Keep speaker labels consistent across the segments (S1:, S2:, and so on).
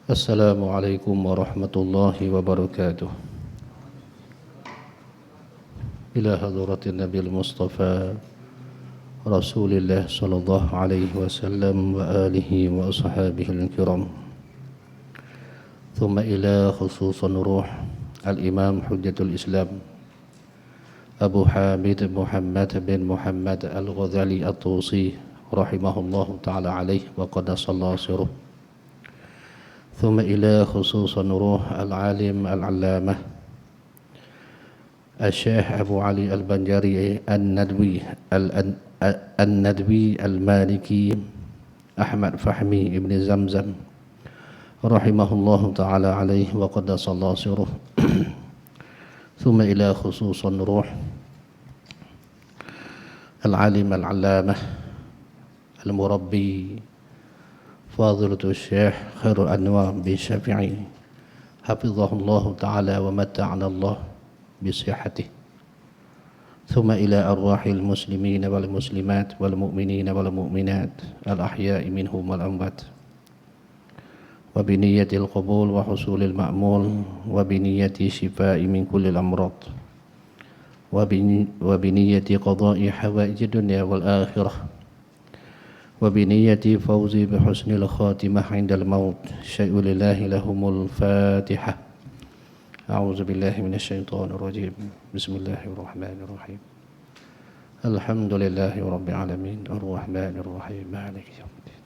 S1: Assalamualaikum warahmatullahi wabarakatuh. Ila hadratin Nabil Mustafa Rasulillah sallallahu alaihi wasallam wa alihi wa ashabihi al-kiram. Thumma ila khususan ruh al-Imam Hujjatul Islam Abu Hamid Muhammad bin Muhammad Al-Ghazali At-Tusi rahimahullahu ta'ala alaihi wa qaddasallahu sirruh. ثم إلى خصوص روح العالم العلامة الشيخ أبو علي البنجاري الندوي المالكي أحمد فحمي ابن زمزم رحمه الله تعالى عليه وقدس الله سره. ثم إلى خصوص روح العالم العلامة المربي فاضلة الشيخ خير الأنوار بالشافعي حفظه الله تعالى ومتعنا الله بصحته. ثم إلى أرواح المسلمين والمسلمات والمؤمنين والمؤمنات الأحياء منهم والأموات وبنية القبول وحصول المأمول وبنية شفاء من كل الأمراض وبنية قضاء حوائج الدنيا والآخرة وبنية فوزي بحسن الخاتمة عند الموت. شيء لله لهم الفاتحة. أعوذ بالله من الشيطان الرجيم. بسم الله الرحمن الرحيم. الحمد لله رب العالمين الرحمن الرحيم مالك يوم الدين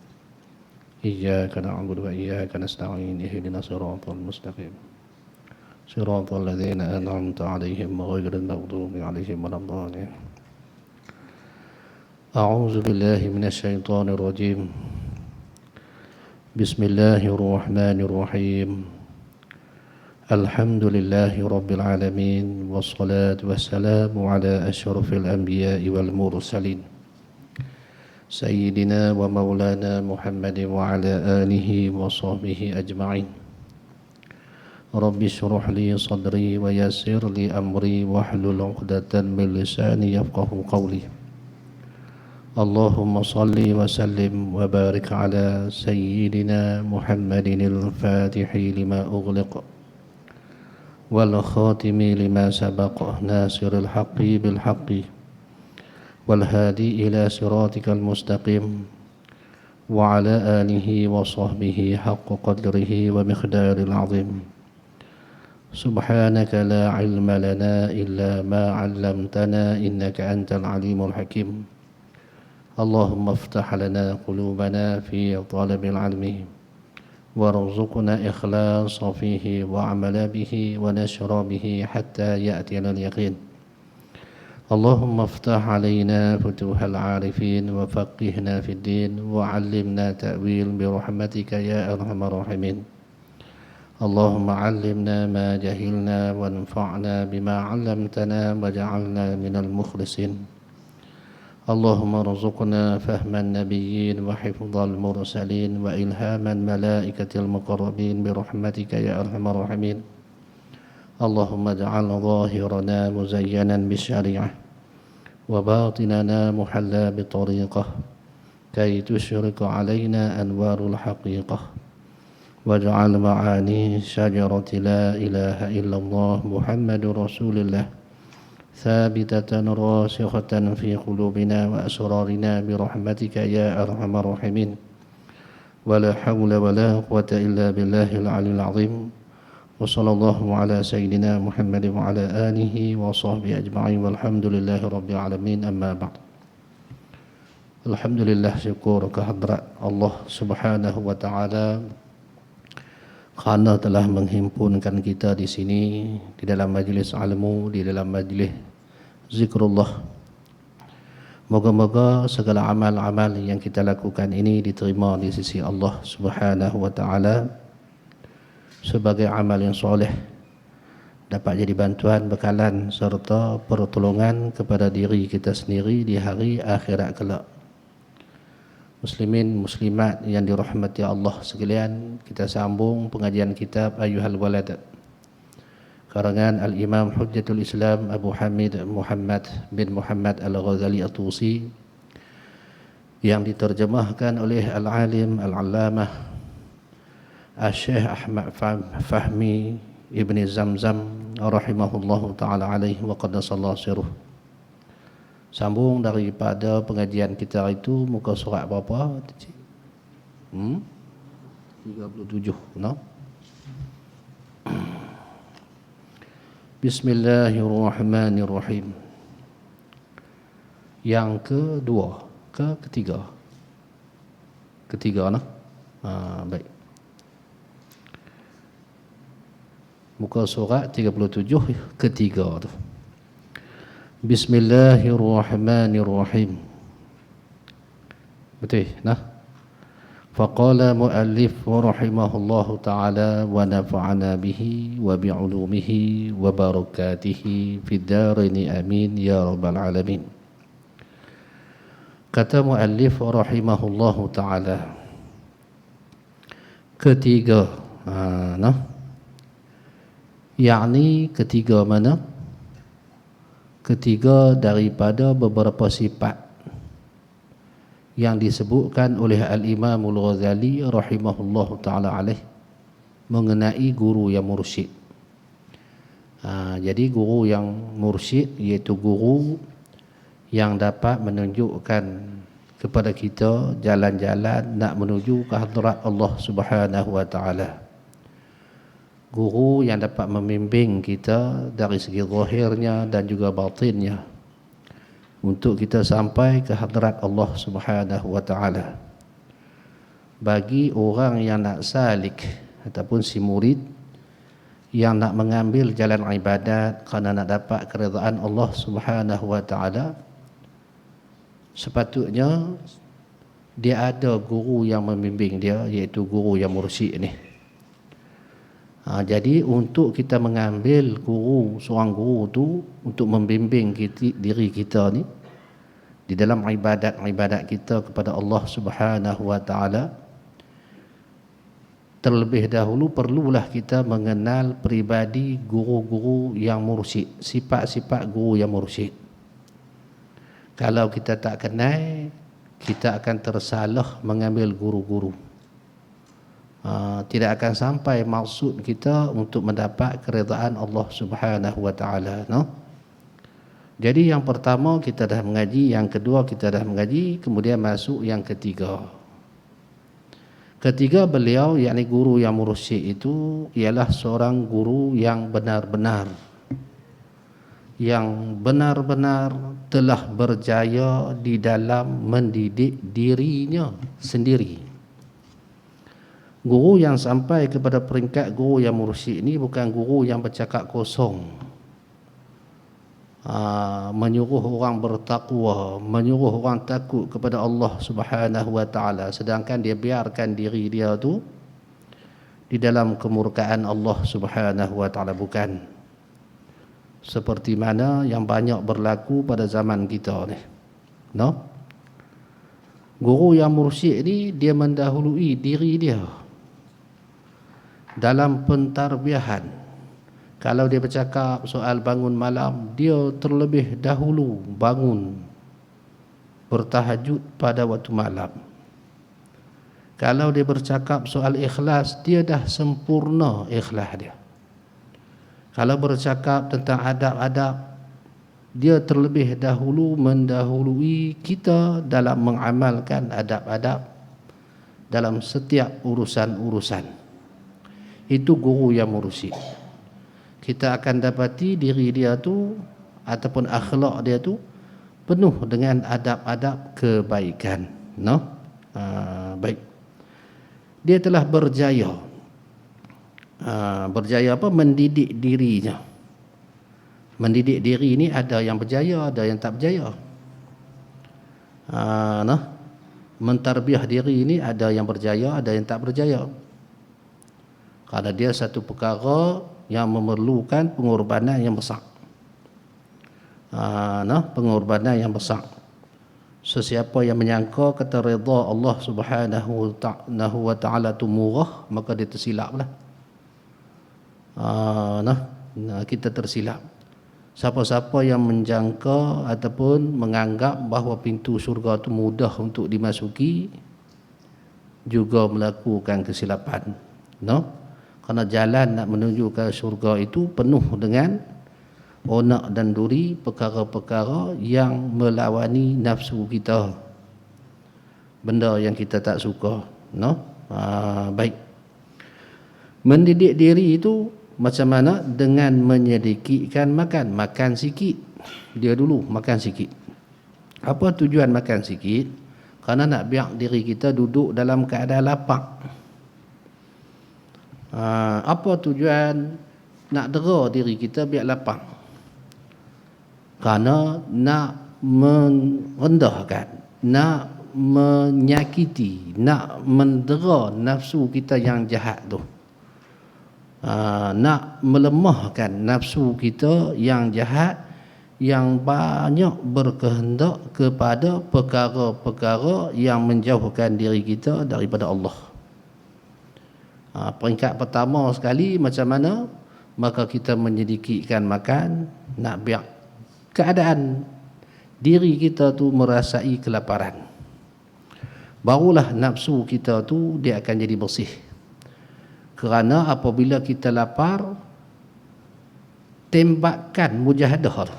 S1: إياك نعبد وإياك نستعين اهدنا الصراط المستقيم صراط الذين أنعمت عليهم غير المغضوب عليهم ولا الضالين. أعوذ بالله من الشيطان الرجيم. بسم الله الرحمن الرحيم. الحمد لله رب العالمين والصلاة والسلام على أشرف الأنبياء والمرسلين سيدنا ومولانا محمد وعلى آله وصحبه أجمعين. رب اشرح لي صدري ويسر لي أمري واحلل عقدة من لساني يفقه قولي. اللهم صل وسلم وبارك على سيدنا محمد الفاتح لما أغلق والخاتم لما سبق ناصر الحق بالحق والهادي إلى صراطك المستقيم وعلى آله وصحبه حق قدره ومقدار العظيم. سبحانك لا علم لنا إلا ما علمتنا إنك أنت العليم الحكيم. اللهم افتح لنا قلوبنا في طلب العلم وارزقنا إخلاص فيه وعمل به ونشر به حتى يأتينا اليقين. اللهم افتح علينا فتوح العارفين وفقهنا في الدين وعلمنا تأويل برحمتك يا أرحم الراحمين. اللهم علمنا ما جهلنا وانفعنا بما علمتنا وجعلنا من المخلصين. اللهم ارزقنا فهم النبيين وحفظ المرسلين وإلهام الملائكة المقربين برحمتك يا أرحم الراحمين. اللهم اجعل ظاهرنا مزينا بالشريعة وباطننا محلى بطريقة كي تشرق علينا أنوار الحقيقة واجعل معاني شجرة لا إله إلا الله محمد رسول الله ثابتة راسخة في قلوبنا وأسرارنا برحمتك يا أرحم الراحمين. ولا حول ولا قوة إلا بالله العلي العظيم. وصلى الله على سيدنا محمد وعلى آله وصحبه أجمعين والحمد لله رب العالمين. أما بعد. Alhamdulillah, syukur kehadrat Allah Subhanahu wa taala karena telah menghimpunkan kita di sini di dalam majlis ilmu, di dalam majlis zikrullah. Moga-moga segala amal-amal yang kita lakukan ini diterima di sisi Allah Subhanahu wa taala sebagai amal yang soleh, dapat jadi bantuan, bekalan serta pertolongan kepada diri kita sendiri di hari akhirat kelak. Muslimin muslimat yang dirahmati Allah sekalian, kita sambung pengajian kitab Ayyuhal Walad karangan Al-Imam Hujjatul Islam Abu Hamid Muhammad bin Muhammad Al-Ghazali At-Tusi yang diterjemahkan oleh Al-Alim Al-Allamah Syekh Ahmad Fahmi Ibni Zamzam rahimahullahu ta'ala alaihi wa qaddasallahu sirruh. Sambung daripada pengajian kita itu, muka surat berapa? 37, no? Bismillahirrahmanirrahim. Yang kedua, ketiga, no? Baik. Muka surat 37 ketiga tu. Bismillahirrahmanirrahim. Betul, nah? Faqala muallif rahimahullahu ta'ala wa nafa'ana bihi wa bi'ulumihi wa barakatihi fid daraini amin ya rabbal alamin. Kata muallif rahimahullahu ta'ala, ketiga, nah? Yakni ketiga mana? Ketiga daripada beberapa sifat yang disebutkan oleh Al-Imam Al-Ghazali rahimahullahu ta'ala alaih mengenai guru yang mursyid. Jadi guru yang mursyid iaitu guru yang dapat menunjukkan kepada kita jalan-jalan nak menuju ke hadrat Allah Subhanahu wa ta'ala. Guru yang dapat membimbing kita dari segi zahirnya dan juga batinnya untuk kita sampai ke hadrat Allah Subhanahu wa ta'ala. Bagi orang yang nak salik ataupun si murid yang nak mengambil jalan ibadat kerana nak dapat keridaan Allah Subhanahu wa ta'ala, sepatutnya dia ada guru yang membimbing dia, iaitu guru yang mursyid ni. Jadi untuk kita mengambil guru, seorang guru tu untuk membimbing diri kita ni di dalam ibadat kita kepada Allah Subhanahu wa ta'ala, terlebih dahulu perlulah kita mengenal peribadi guru-guru yang mursyid, sifat-sifat guru yang mursyid. Kalau kita tak kenal, kita akan tersalah mengambil guru-guru. Tidak akan sampai maksud kita untuk mendapat keridaan Allah Subhanahu wa ta'ala, no? Jadi yang pertama kita dah mengaji, yang kedua kita dah mengaji, kemudian masuk yang ketiga. Ketiga beliau, yakni guru yang mursyid itu ialah seorang guru yang benar-benar telah berjaya di dalam mendidik dirinya sendiri. Guru yang sampai kepada peringkat guru yang mursyid ini bukan guru yang bercakap kosong, menyuruh orang bertakwa, menyuruh orang takut kepada Allah Subhanahu wa ta'ala, sedangkan dia biarkan diri dia tu di dalam kemurkaan Allah Subhanahu wa ta'ala. Bukan seperti mana yang banyak berlaku pada zaman kita ni, no? Guru yang mursyid ni dia mendahului diri dia dalam pentarbiahan. Kalau dia bercakap soal bangun malam, dia terlebih dahulu bangun bertahajud pada waktu malam. Kalau dia bercakap soal ikhlas, dia dah sempurna ikhlas dia. Kalau bercakap tentang adab-adab, dia terlebih dahulu mendahului kita dalam mengamalkan adab-adab dalam setiap urusan-urusan. Itu guru yang mursyid. Kita akan dapati diri dia tu ataupun akhlak dia tu penuh dengan adab-adab kebaikan, no? Baik. Dia telah berjaya. Berjaya apa? Mendidik dirinya. Mendidik diri ni ada yang berjaya, ada yang tak berjaya. Nah, mentarbiah diri ni ada yang berjaya, ada yang tak berjaya. Kerana dia satu perkara yang memerlukan pengorbanan yang besar. Pengorbanan yang besar. Sesiapa yang menyangka kata redha Allah Subhanahu wa ta'ala tu murah, maka dia tersilaplah. Kita tersilap. Siapa-siapa yang menjangka ataupun menganggap bahawa pintu syurga itu mudah untuk dimasuki, juga melakukan kesilapan. Kerana jalan nak menuju ke syurga itu penuh dengan onak dan duri, perkara-perkara yang melawani nafsu kita, benda yang kita tak suka. Baik. Mendidik diri itu macam mana? Dengan menyedikitkan makan sikit. Dia dulu makan sikit. Apa tujuan makan sikit? Kerana nak biar diri kita duduk dalam keadaan lapar. Apa tujuan nak dera diri kita biar lapar? Kerana nak merendahkan, nak menyakiti, nak mendera nafsu kita yang jahat tu. Nak melemahkan nafsu kita yang jahat, yang banyak berkehendak kepada perkara-perkara yang menjauhkan diri kita daripada Allah. Peringkat pertama sekali macam mana? Maka kita menyedikitkan makan, nak biar keadaan diri kita tu merasai kelaparan. Barulah nafsu kita tu dia akan jadi bersih. Kerana apabila kita lapar, tembakan mujahadah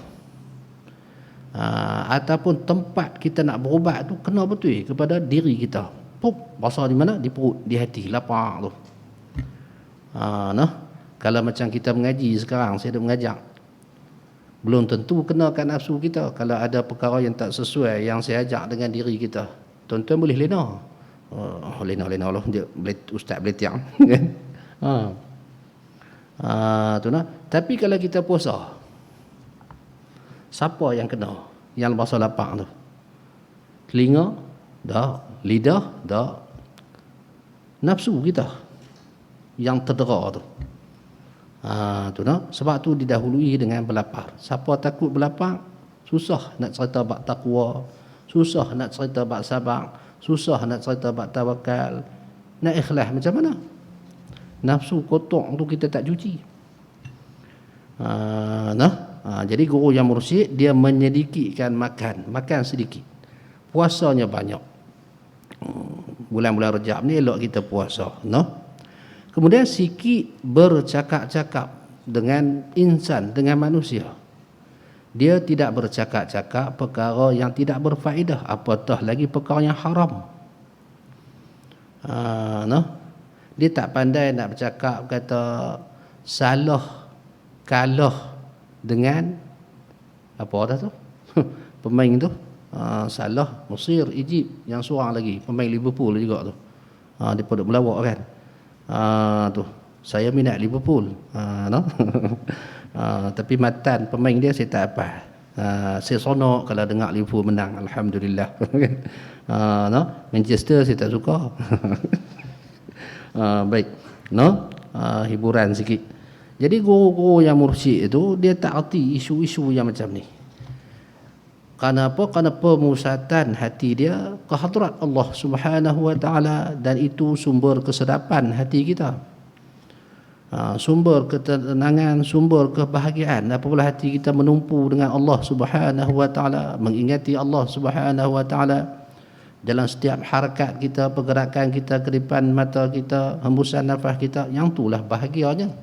S1: ataupun tempat kita nak berubat tu kena betul kepada diri kita. Rasa di mana? Di perut, di hati, lapar tu. Kalau macam kita mengaji sekarang, saya dah mengajak, belum tentu kenakan nafsu kita. Kalau ada perkara yang tak sesuai yang saya ajak dengan diri kita, tuan-tuan boleh lena. Lena Allah, dia ustaz boleh tiang. Tapi kalau kita puasa, siapa yang kena? Yang bahasa lapar tu. Telinga? Tak. Lidah? Tak. Nafsu kita yang terdera tu. Sebab tu didahului dengan berlapar. Siapa takut berlapar, susah nak cerita bab takwa, susah nak cerita bab sabar, susah nak cerita bab tawakal. Nak ikhlas macam mana? Nafsu kotor tu kita tak cuci. Jadi guru yang mursyid dia menyedikitkan makan sedikit. Puasanya banyak. Bulan-bulan Rejab ni elok kita puasa, Kemudian sikit bercakap-cakap dengan insan, dengan manusia. Dia tidak bercakap-cakap perkara yang tidak berfaedah, apatah lagi perkara yang haram. Dia tak pandai nak bercakap, kata salah kalah dengan apa dah tu pemain tu, salah Mesir, Egypt, yang seorang lagi pemain Liverpool juga tu, dia pun duk melawak kan. Tu saya minat Liverpool, tapi matan pemain dia saya tak apa. Saya seronok kalau dengar Liverpool menang, alhamdulillah. Manchester saya tak suka. Baik, hiburan sikit. Jadi guru-guru yang mursyid itu dia tak erti isu-isu yang macam ni. Kerana apa? Kerana pemusatan hati dia ke hadrat Allah Subhanahu wa taala, dan itu sumber kesedapan hati kita. Sumber ketenangan, sumber kebahagiaan apabila hati kita menumpu dengan Allah Subhanahu wa taala, mengingati Allah Subhanahu wa taala dalam setiap harakat kita, pergerakan kita, kedipan mata kita, hembusan nafas kita, yang itulah bahagianya.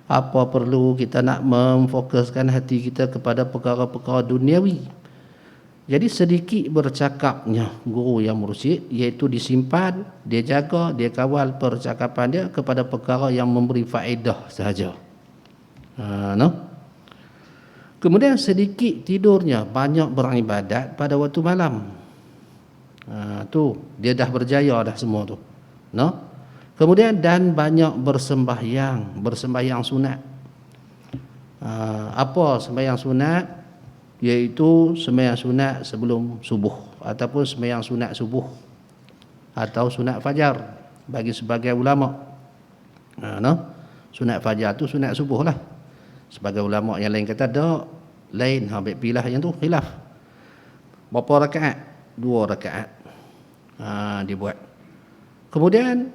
S1: Apa perlu kita nak memfokuskan hati kita kepada perkara-perkara duniawi? Jadi sedikit bercakapnya guru yang mursyid, iaitu disimpan, dia jaga, dia kawal percakapan dia kepada perkara yang memberi faedah sahaja. Kemudian sedikit tidurnya, banyak beribadat pada waktu malam. Tu dia dah berjaya dah semua tu. Kemudian dan banyak bersembahyang sunat. Apa sembahyang sunat? Iaitu sembahyang sunat sebelum subuh, ataupun sembahyang sunat subuh, atau sunat fajar bagi sebagai ulama. Sunat fajar tu sunat subuh lah. Sebagai ulama yang lain kata dak, lain, baik pilah yang tu khilaf. Berapa rakaat? 2 rakaat. Dibuat. Kemudian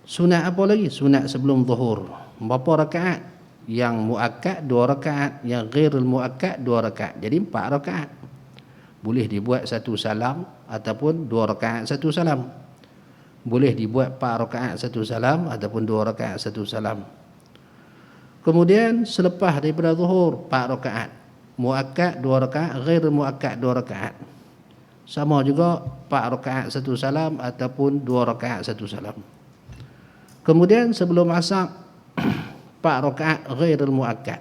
S1: sunat apa lagi? Sunat sebelum zuhur. Berapa rakaat? Yang muakkad 2 rakaat, yang ghairul muakkad 2 rakaat. Jadi 4 rakaat. Boleh dibuat 1 salam ataupun 2 rakaat 1 salam. boleh dibuat 4 rakaat 1 salam ataupun 2 rakaat 1 salam. Kemudian selepas daripada zuhur 4 rakaat, muakkad 2 rakaat, ghair muakkad 2 rakaat. Sama juga 4 rakaat 1 salam ataupun 2 rakaat 1 salam. Kemudian sebelum asar 4 rakaat ghair muakkad,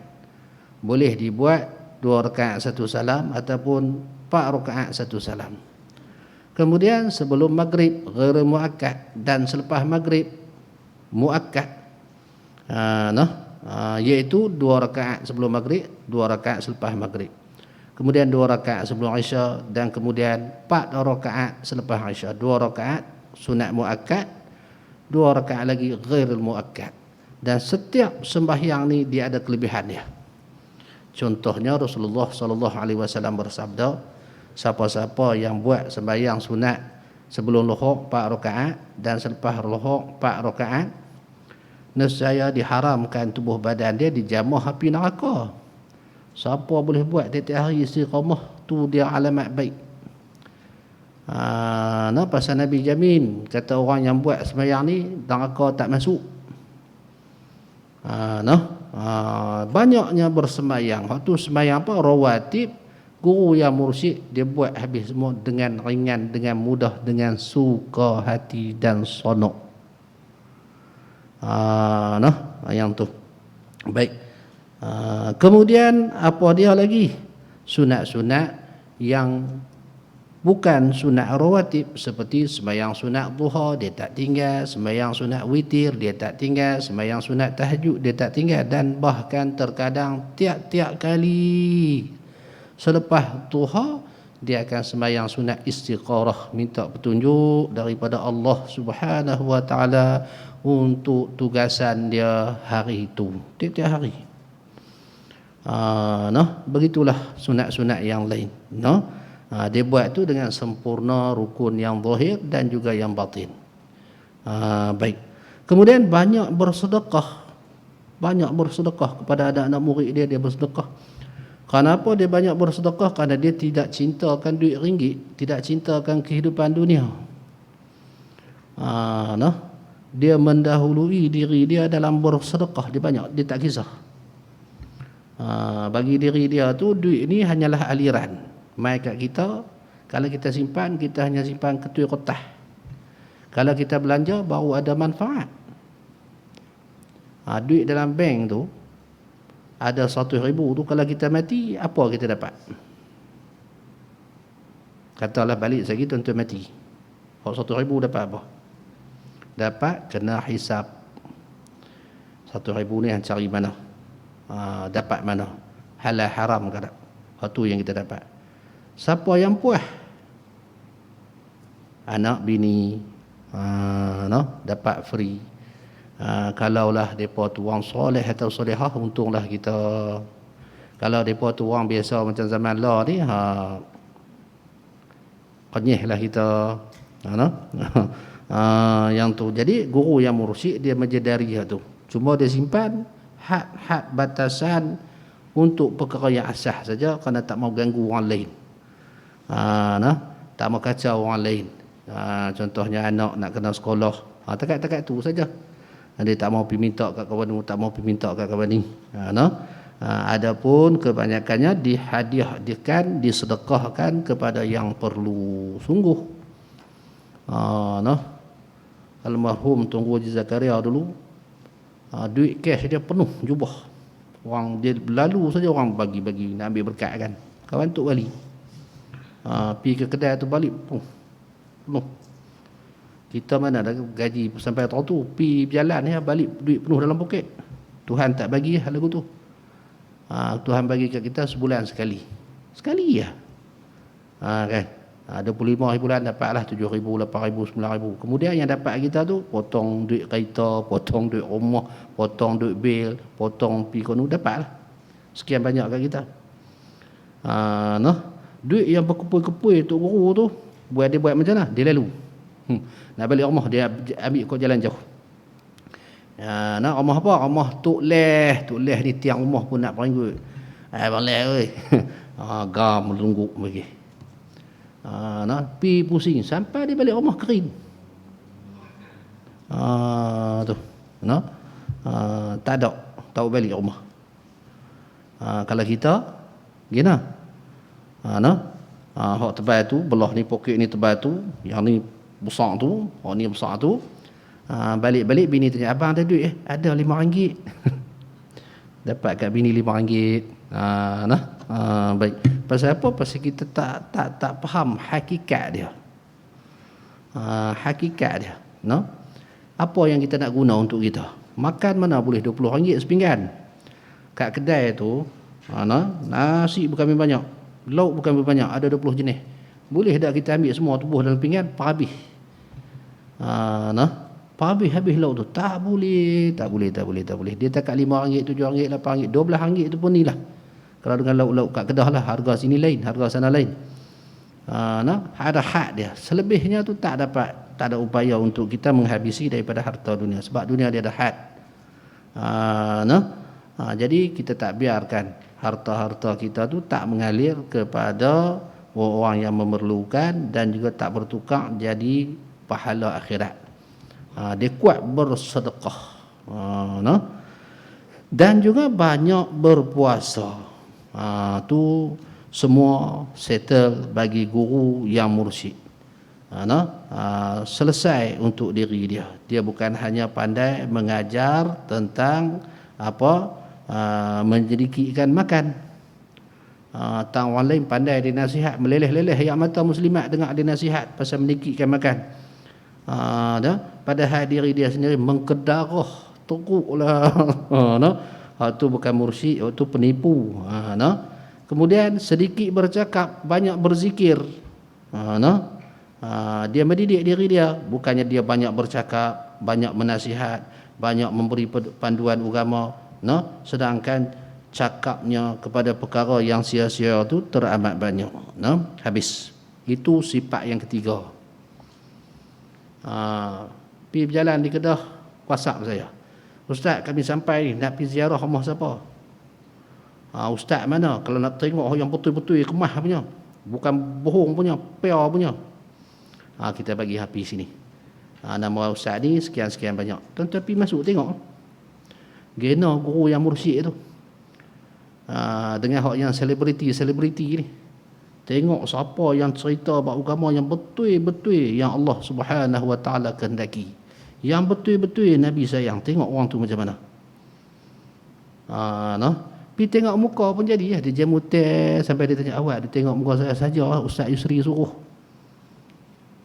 S1: boleh dibuat 2 rakaat 1 salam ataupun 4 rakaat 1 salam. Kemudian sebelum maghrib ghair muakkad dan selepas maghrib muakkad, iaitu 2 rakaat sebelum maghrib, 2 rakaat selepas maghrib. Kemudian 2 rakaat sebelum Isya dan kemudian 4 rakaat selepas Isya. 2 rakaat sunat muakkad, 2 rakaat lagi ghair muakkad. Dan setiap sembahyang ni dia ada kelebihannya. Contohnya Rasulullah sallallahu alaihi wasallam bersabda, siapa-siapa yang buat sembahyang sunat sebelum lohok 4 rakaat dan selepas lohok 4 rakaat, nescaya diharamkan tubuh badan dia dijamah api neraka. Siapa boleh buat tiap-tiap hari istiqamah, tu dia alamat baik. Pasal Nabi jamin, kata orang yang buat sembahyang ni neraka tak masuk. Banyaknya bersembahyang. Waktu sembahyang apa? Rawatib. Guru yang mursyid dia buat habis semua dengan ringan, dengan mudah, dengan suka hati dan sonok. Yang tu. Baik. Kemudian apa dia lagi? Sunat-sunat yang bukan sunat rawatib, seperti sembahyang sunat duha dia tak tinggal, sembahyang sunat witir dia tak tinggal, sembahyang sunat tahajud dia tak tinggal, dan bahkan terkadang tiap-tiap kali selepas duha dia akan sembahyang sunat istikharah, minta petunjuk daripada Allah Subhanahu wa taala untuk tugasan dia hari itu, tiap-tiap hari. Begitulah sunat-sunat yang lain. Dia buat tu dengan sempurna, rukun yang zahir dan juga yang batin. Baik. Kemudian banyak bersedekah kepada anak-anak murid dia, dia bersedekah. Kenapa dia banyak bersedekah? Kerana dia tidak cintakan duit ringgit, tidak cintakan kehidupan dunia. Dia mendahului diri dia dalam bersedekah, dia banyak, dia tak kisah. Bagi diri dia tu duit ni hanyalah aliran. Mai kat kita, kalau kita simpan, kita hanya simpan ketui kotak. Kalau kita belanja, baru ada manfaat. Duit dalam bank tu ada 100,000 tu, kalau kita mati, apa kita dapat? Katalah balik lagi tuan-tuan mati, 100,000 dapat apa? Dapat kena hisap. 100,000 ni cari mana? Dapat mana? Halal haram ke tak? Itu yang kita dapat. Siapa yang puas? Anak bini dapat free. Kalaulah mereka tu orang soleh atau solehah, untunglah kita. Kalau mereka tu orang biasa macam zaman lah ni, kenyihlah kita. Yang tu. Jadi guru yang mursyid dia menjedari tu. Cuma dia simpan had batasan untuk perkara yang asah saja, kerana tak mau ganggu orang lain. Tak mau kacau orang lain. Contohnya anak nak kena sekolah, takat-takat tu saja. Dia tak mau pergi minta kat kawan ni, tak mau pergi minta kat kawan ni. Adapun kebanyakannya dihadiahkan, disedekahkan kepada yang perlu. Sungguh. Almarhum Tunku Haji Zakaria dulu, duit cash dia penuh jubah. Orang dia berlalu saja orang bagi-bagi, nak ambil berkat kan. Kawan tu balik. Pergi ke kedai tu balik penuh. Kita mana ada gaji sampai tahun tu, pergi berjalan ya, balik duit penuh dalam poket. Tuhan tak bagi lagu tu. Tuhan bagi kat kita sebulan sekali. Sekali ya. Kan. 25 bulan dapatlah 7,000, 8,000, 9,000. Kemudian yang dapat kita tu potong duit kereta, potong duit rumah, potong duit bil, potong pi kono, dapatlah. Sekian banyak kat kita. Duit yang berkepui-kepui tok guru tu, dia buat macam mana? Dia lalu. Nak balik rumah dia ambil kau jalan jauh. Nak rumah apa? Rumah tok leh ni tiang rumah pun nak perenggut. Bang leh oi. Gam melungguk bagi. Pi pusing sampai dia balik rumah kering. Tu no, tak ada tahu balik rumah. Kalau kita gina no, hok tebal tu belah ni poket ni tebal tu, yang ni besar tu, hok ni besar tu, balik-balik bini tanya, abang ada duit? Ada RM5. Dapat kat bini RM5. Nah, baik. Pasal apa? Pasal kita tak faham hakikat dia. Hakikat dia, no? Apa yang kita nak guna untuk kita? Makan mana boleh RM20 sepinggan. Kat kedai tu, nasi bukan banyak, lauk bukan banyak, ada 20 jenis. Boleh tak kita ambil semua tubuh dalam pinggan, habis. Habis lauk tu. Tak boleh. Dia tak kat RM5, RM7, RM8, RM12 tu pun ni lah. Kalau dengan lauk-lauk kat Kedah lah, harga sini lain, harga sana lain. Ada had dia. Selebihnya tu tak ada upaya untuk kita menghabisi daripada harta dunia, sebab dunia dia ada had. Jadi kita tak biarkan harta-harta kita tu tak mengalir kepada orang yang memerlukan, dan juga tak bertukar jadi pahala akhirat. Dia kuat bersedekah, dan juga banyak berpuasa. Tu semua settle bagi guru yang mursyid. Selesai untuk diri dia. Dia bukan hanya pandai mengajar tentang menjadi ikan makan. Tang orang lain pandai dia nasihat, meleleh-leleh yang mata muslimat dengar dia nasihat pasal menikihkan makan. Padahal diri dia sendiri mengkedarah teruklah. Tu bukan mursyid, tu penipu. Kemudian sedikit bercakap, banyak berzikir. Dia mendidik diri dia, bukannya dia banyak bercakap, banyak menasihat, banyak memberi panduan agama, sedangkan cakapnya kepada perkara yang sia-sia tu teramat banyak. Habis. Itu sifat yang ketiga. Pergi berjalan di Kedah, WhatsApp saya, Ustaz, kami sampai nak pergi ziarah rumah siapa? Ustaz mana? Kalau nak tengok yang betul-betul kemah punya, bukan bohong punya, pure punya, kita bagi hapi sini. Nama ustaz ni sekian-sekian banyak. Tuan-tuan pergi masuk tengok. Gena guru yang mursyid tu. Dengan hak yang selebriti ni. Tengok siapa yang cerita bab agama yang betul-betul yang Allah Subhanahu Wa Taala kehendaki. Yang betul-betul Nabi sayang. Tengok orang tu macam mana. Pergi tengok muka pun jadi. Dia jamu teh sampai dia tanya, awak dia tengok muka saya saja, Ustaz Yusri suruh.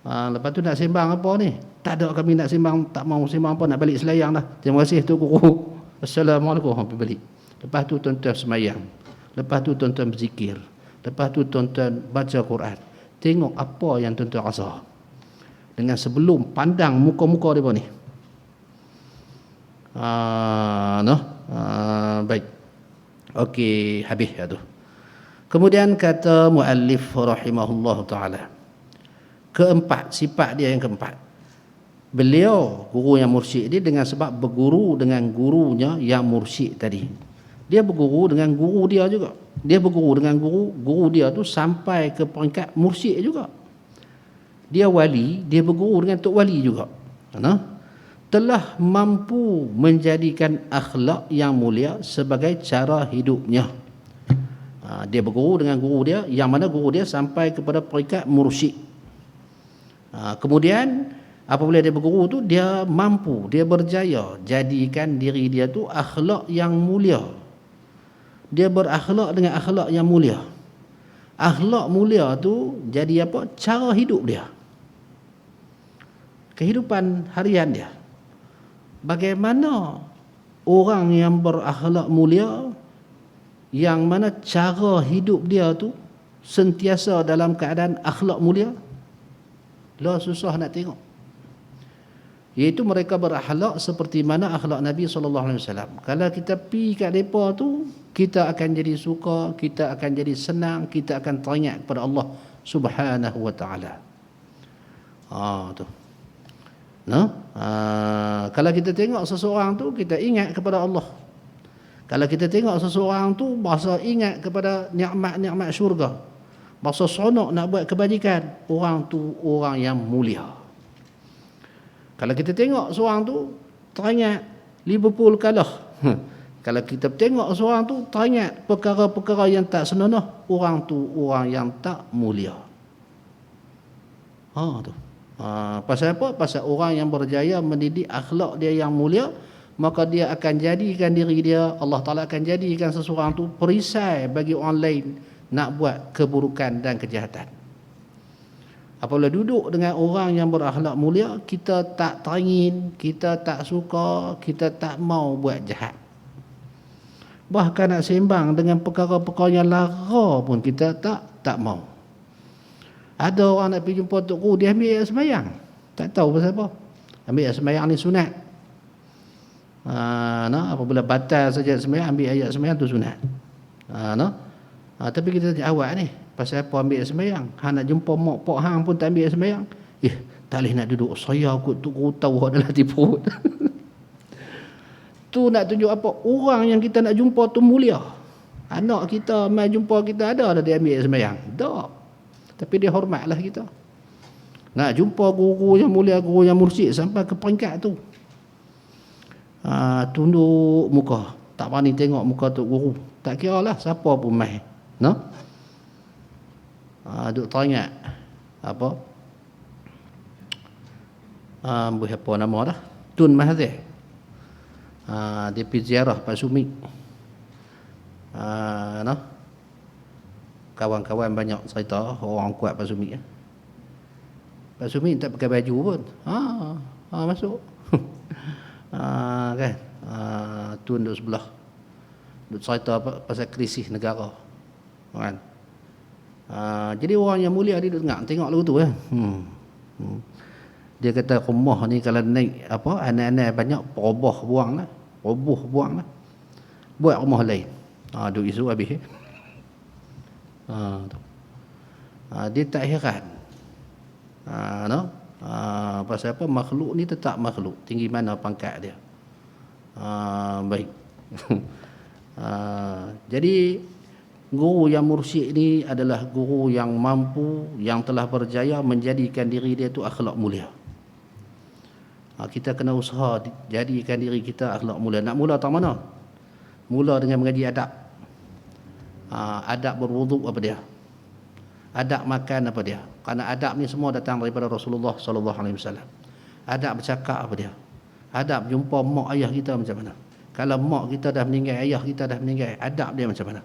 S1: Lepas tu nak sembang apa ni? Tak ada kami nak sembang, tak mau sembang apa, nak balik selayang dah. Terima kasih tu guru. Assalamualaikum, pergi balik. Lepas tu tuan-tuan semayang. Lepas tu tuan-tuan berzikir. Lepas tu tuan-tuan baca Quran. Tengok apa yang tuan-tuan rasa. Dengan sebelum pandang muka-muka dia ni. Baik. Okey, habis tu. Kemudian kata muallif rahimahullah taala. Keempat, sifat dia yang keempat. Beliau guru yang mursyid dia dengan sebab berguru dengan gurunya yang mursyid tadi. Dia berguru dengan guru dia juga. Dia berguru dengan guru dia tu sampai ke peringkat mursyid juga. Dia wali, dia berguru dengan tok wali juga. Telah mampu menjadikan akhlak yang mulia sebagai cara hidupnya. Dia berguru dengan guru dia, yang mana guru dia sampai kepada peringkat mursyid. Kemudian apabila dia berguru tu, dia mampu, dia berjaya jadikan diri dia tu akhlak yang mulia. Dia berakhlak dengan akhlak yang mulia. Akhlak mulia tu jadi apa? Cara hidup dia. Kehidupan harian dia. Bagaimana orang yang berakhlak mulia, yang mana cara hidup dia tu sentiasa dalam keadaan akhlak mulia, lah susah nak tengok. Iaitu mereka berakhlak seperti mana akhlak Nabi SAW. Kalau kita pergi kat mereka tu, kita akan jadi suka, kita akan jadi senang, kita akan teringat kepada Allah Subhanahu Wa Taala. Tu. Kalau kita tengok seseorang tu, kita ingat kepada Allah. Kalau kita tengok seseorang tu, bahasa ingat kepada nikmat-nikmat syurga, bahasa seronok nak buat kebajikan, orang tu orang yang mulia. Kalau kita tengok seorang tu teringat Liverpool kalah. Kalau kita tengok seorang tu teringat perkara-perkara yang tak senonoh, orang tu orang yang tak mulia. Tu. Pasal apa? Pasal orang yang berjaya mendidik akhlak dia yang mulia, maka dia akan jadikan diri dia, Allah Ta'ala akan jadikan seseorang tu perisai bagi orang lain nak buat keburukan dan kejahatan. Apabila duduk dengan orang yang berakhlak mulia, kita tak teringin, kita tak suka, kita tak mau buat jahat. Bahkan nak sembang dengan perkara-perkara yang lara pun kita tak mau. Ada orang nak pergi jumpa Tok Guru, dia ambil ayat sembahyang. Tak tahu pasal apa. Ambil ayat sembahyang ni sunat. Apabila batal saja sembahyang, ambil ayat sembahyang tu sunat. Tapi kita tanya awak ni, pasal apa ambil sembahyang? Hang nak jumpa mak pak hang pun tak ambil sembahyang. Tak boleh nak duduk. Saya kot Tok Guru tahu adalah tipu. Tu nak tunjuk apa? Orang yang kita nak jumpa tu mulia. Anak kita mai jumpa kita ada dia ambil sembahyang. Tak. Tapi dia hormatlah kita. Nak jumpa guru yang mulia, guru yang mursyid sampai ke peringkat tu. Tunduk muka. Tak berani tengok muka Tok Guru. Tak kira lah siapa pun mai. Duk teringat apa? Apa nama dah? Tun Mahathir. Dia pergi ziarah Pak Sumi. Kawan-kawan banyak cerita orang kuat Pak Sumi. Pak Sumi tak pakai baju pun. Masuk. Kan? Tun duduk sebelah. Duduk cerita pasal krisis negara. Kan? Jadi orang yang mulia dia duduk tengok lagu tu. Dia kata rumah ni kalau naik anak-anak banyak roboh buang lah. Buat rumah lain. Duk isu habis. Dia tak heran. Pasal apa? Makhluk ni tetap makhluk. Tinggi mana pangkat dia. Baik. Jadi guru yang mursyid ni adalah guru yang mampu, yang telah berjaya menjadikan diri dia tu akhlak mulia. Kita kena usaha jadikan diri kita akhlak mulia. Nak mula tak mana? Mula dengan mengaji adab. Adab berwuduk apa dia? Adab makan apa dia? Kerana adab ni semua datang daripada Rasulullah sallallahu alaihi wasallam. Adab bercakap apa dia? Adab jumpa mak ayah kita macam mana? Kalau mak kita dah meninggal, ayah kita dah meninggal, adab dia macam mana?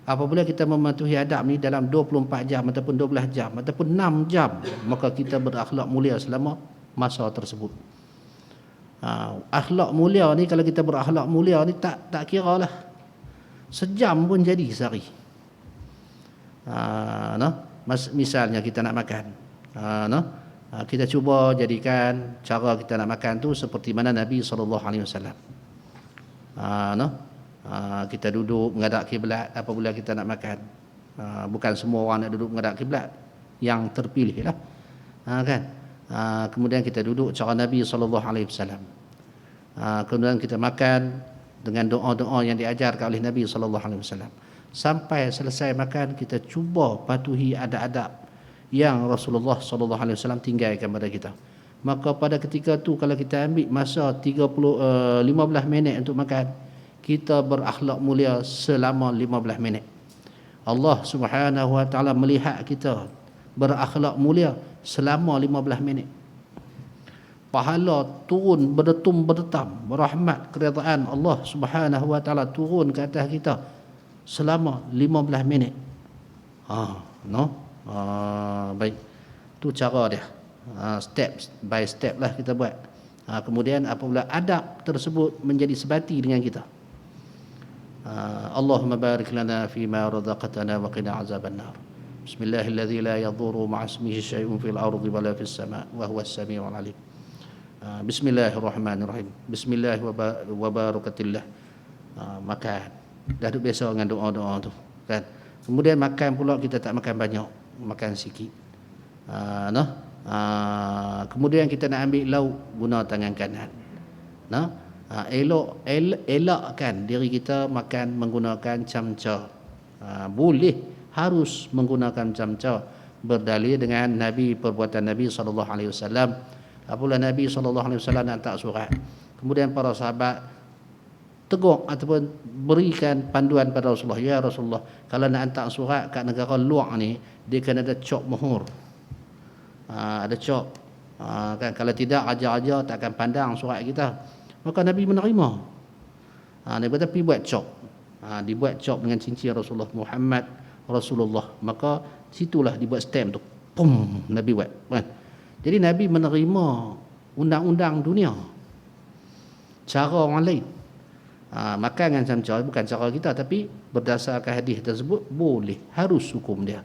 S1: Apabila kita mematuhi adab ni dalam 24 jam ataupun 12 jam ataupun 6 jam, maka kita berakhlak mulia selama masa tersebut. Akhlak mulia ni, kalau kita berakhlak mulia ni tak kira lah. Sejam pun jadi sehari. Misalnya kita nak makan. Kita cuba jadikan cara kita nak makan tu seperti mana Nabi SAW. Kita duduk menghadap kiblat apabila kita nak makan. Bukan semua orang nak duduk menghadap kiblat, yang terpilih lah. Kan? Kemudian kita duduk cara Nabi SAW. Kemudian kita makan dengan doa-doa yang diajarkan oleh Nabi SAW. Sampai selesai makan, kita cuba patuhi adab-adab yang Rasulullah SAW tinggalkan kepada kita. Maka pada ketika tu, kalau kita ambil masa 15 minit untuk makan, kita berakhlak mulia selama 15 minit. Allah Subhanahu Wa Taala melihat kita berakhlak mulia selama 15 minit. Pahala turun berdetum-berdetam, rahmat keridaan Allah Subhanahu Wa Taala turun ke atas kita selama 15 minit. Baik. Tu cara dia. Step by step lah kita buat. Kemudian apabila adab tersebut menjadi sebati dengan kita. Allahumma barik lana fima razaqtana wa qina azabannar. Bismillahilladzi la yadhurru ma'a ismihi syai'un fil ardi wala fis sama' wa huwas samiul alim. Bismillahirrahmanirrahim. Bismillah wa barakatillah. Makan. Dah duk biasa dengan doa-doa tu, kan? Kemudian makan pula, kita tak makan banyak, makan sikit. Kemudian kita nak ambil lauk, guna tangan kanan. Elakkan diri kita makan menggunakan camca. Boleh, harus menggunakan camca, berdalil dengan perbuatan Nabi SAW. Apabila Nabi SAW nak hantar surat, kemudian para sahabat tegur ataupun berikan panduan pada Rasulullah, ya Rasulullah, kalau nak hantar surat kat negara luar ni, dia kena ada cop mohur. Ada cop. Kan, kalau tidak raja-raja tak akan pandang surat kita. Maka Nabi menerima. Nabi kata pergi buat cop. Dibuat cop dengan cincin Rasulullah Muhammad Rasulullah. Maka situlah dibuat stamp tu. Pum, Nabi buat. Kan? Jadi Nabi menerima undang-undang dunia. Cara orang lain. Makan dengan camca bukan cara kita, tapi berdasarkan hadis tersebut boleh, harus hukum dia.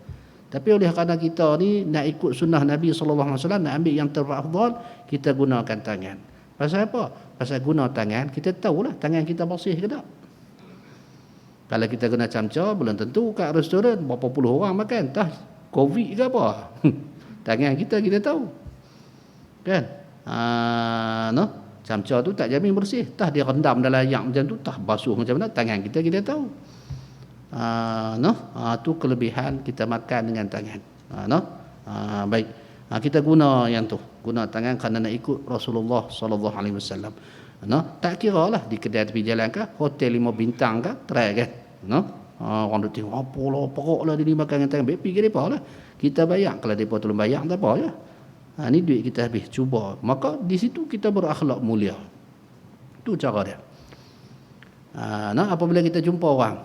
S1: Tapi oleh kerana kita ni nak ikut sunnah Nabi SAW, nak ambil yang terafdal, kita gunakan tangan. Pasal apa? Pasal guna tangan, kita tahulah tangan kita bersih ke tak. Kalau kita guna camca, belum tentu kat restoran berapa puluh orang makan, entah COVID ke apa. Tangan kita tahu. Kan? Camca tu tak jamin bersih. Tah dia rendam dalam air macam tu, tah basuh macam mana, tangan kita tahu. Tu kelebihan kita makan dengan tangan. Baik. Kita guna yang tu, guna tangan kerana nak ikut Rasulullah sallallahu alaihi wasallam. Tak kiralah di kedai tepi jalan ke, hotel 5 bintang ke, try kan. Orang duk tengok apalah, peroklah dia ni makan dengan tangan. Baik pergi depa lah. Kita bayar, kalau depa tolong bayar tak apa je. Ni duit kita habis, cuba. Maka di situ kita berakhlak mulia. Itu cara dia. Apabila kita jumpa orang,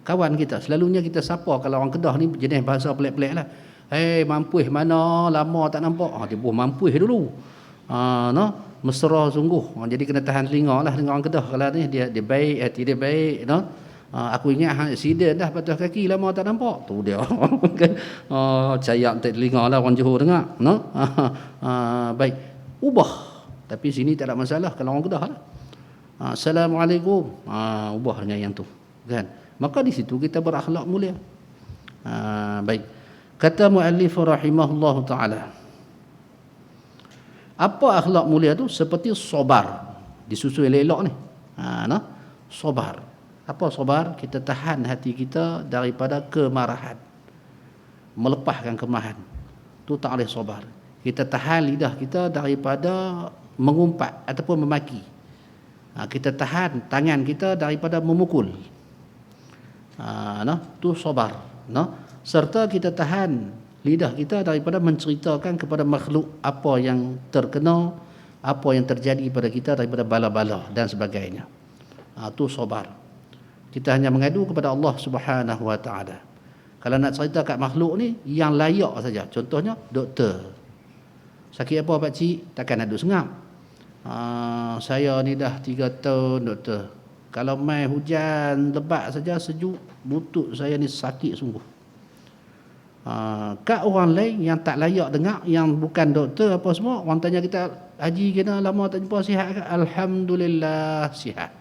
S1: kawan kita, selalunya kita sapa kalau orang Kedah ni jenis bahasa pelik-pelik lah. Mampuih mana, lama tak nampak. Dia buh mampuih dulu. Mesra sungguh. Jadi kena tahan telinga lah dengan orang Kedah. Kalau ni dia baik, hati dia baik. Aku ingat accident dah patah kaki lama tak nampak. Tu dia. Cayak tak telinga lah orang Johor dengar. Baik. Ubah. Tapi sini tak ada masalah kalau orang Kedah lah. Assalamualaikum. Ubah dengan yang tu. Kan? Maka di situ kita berakhlak mulia. Baik. Kata muallif rahimahullah taala. Apa akhlak mulia tu? Seperti sabar. Disusun elok ni. Sabar. Apa sabar? Kita tahan hati kita daripada kemarahan. Melepaskan kemarahan. Tu tak boleh sabar. Kita tahan lidah kita daripada mengumpat ataupun memaki. Kita tahan tangan kita daripada memukul. Tu sabar. Serta kita tahan lidah kita daripada menceritakan kepada makhluk apa yang terkena, apa yang terjadi pada kita daripada bala-bala dan sebagainya. Tu sabar. Kita hanya mengadu kepada Allah Subhanahu wa taala. Kalau nak cerita kat makhluk ni yang layak saja. Contohnya doktor. Sakit apa pak cik? Takkan ada sengap. Saya ni dah 3 tahun doktor. Kalau mai hujan lebat saja sejuk, lutut saya ni sakit sungguh. Kat orang lain yang tak layak dengar, yang bukan doktor apa semua, orang tanya kita, haji kena lama tak jumpa, sihat ke? Alhamdulillah sihat.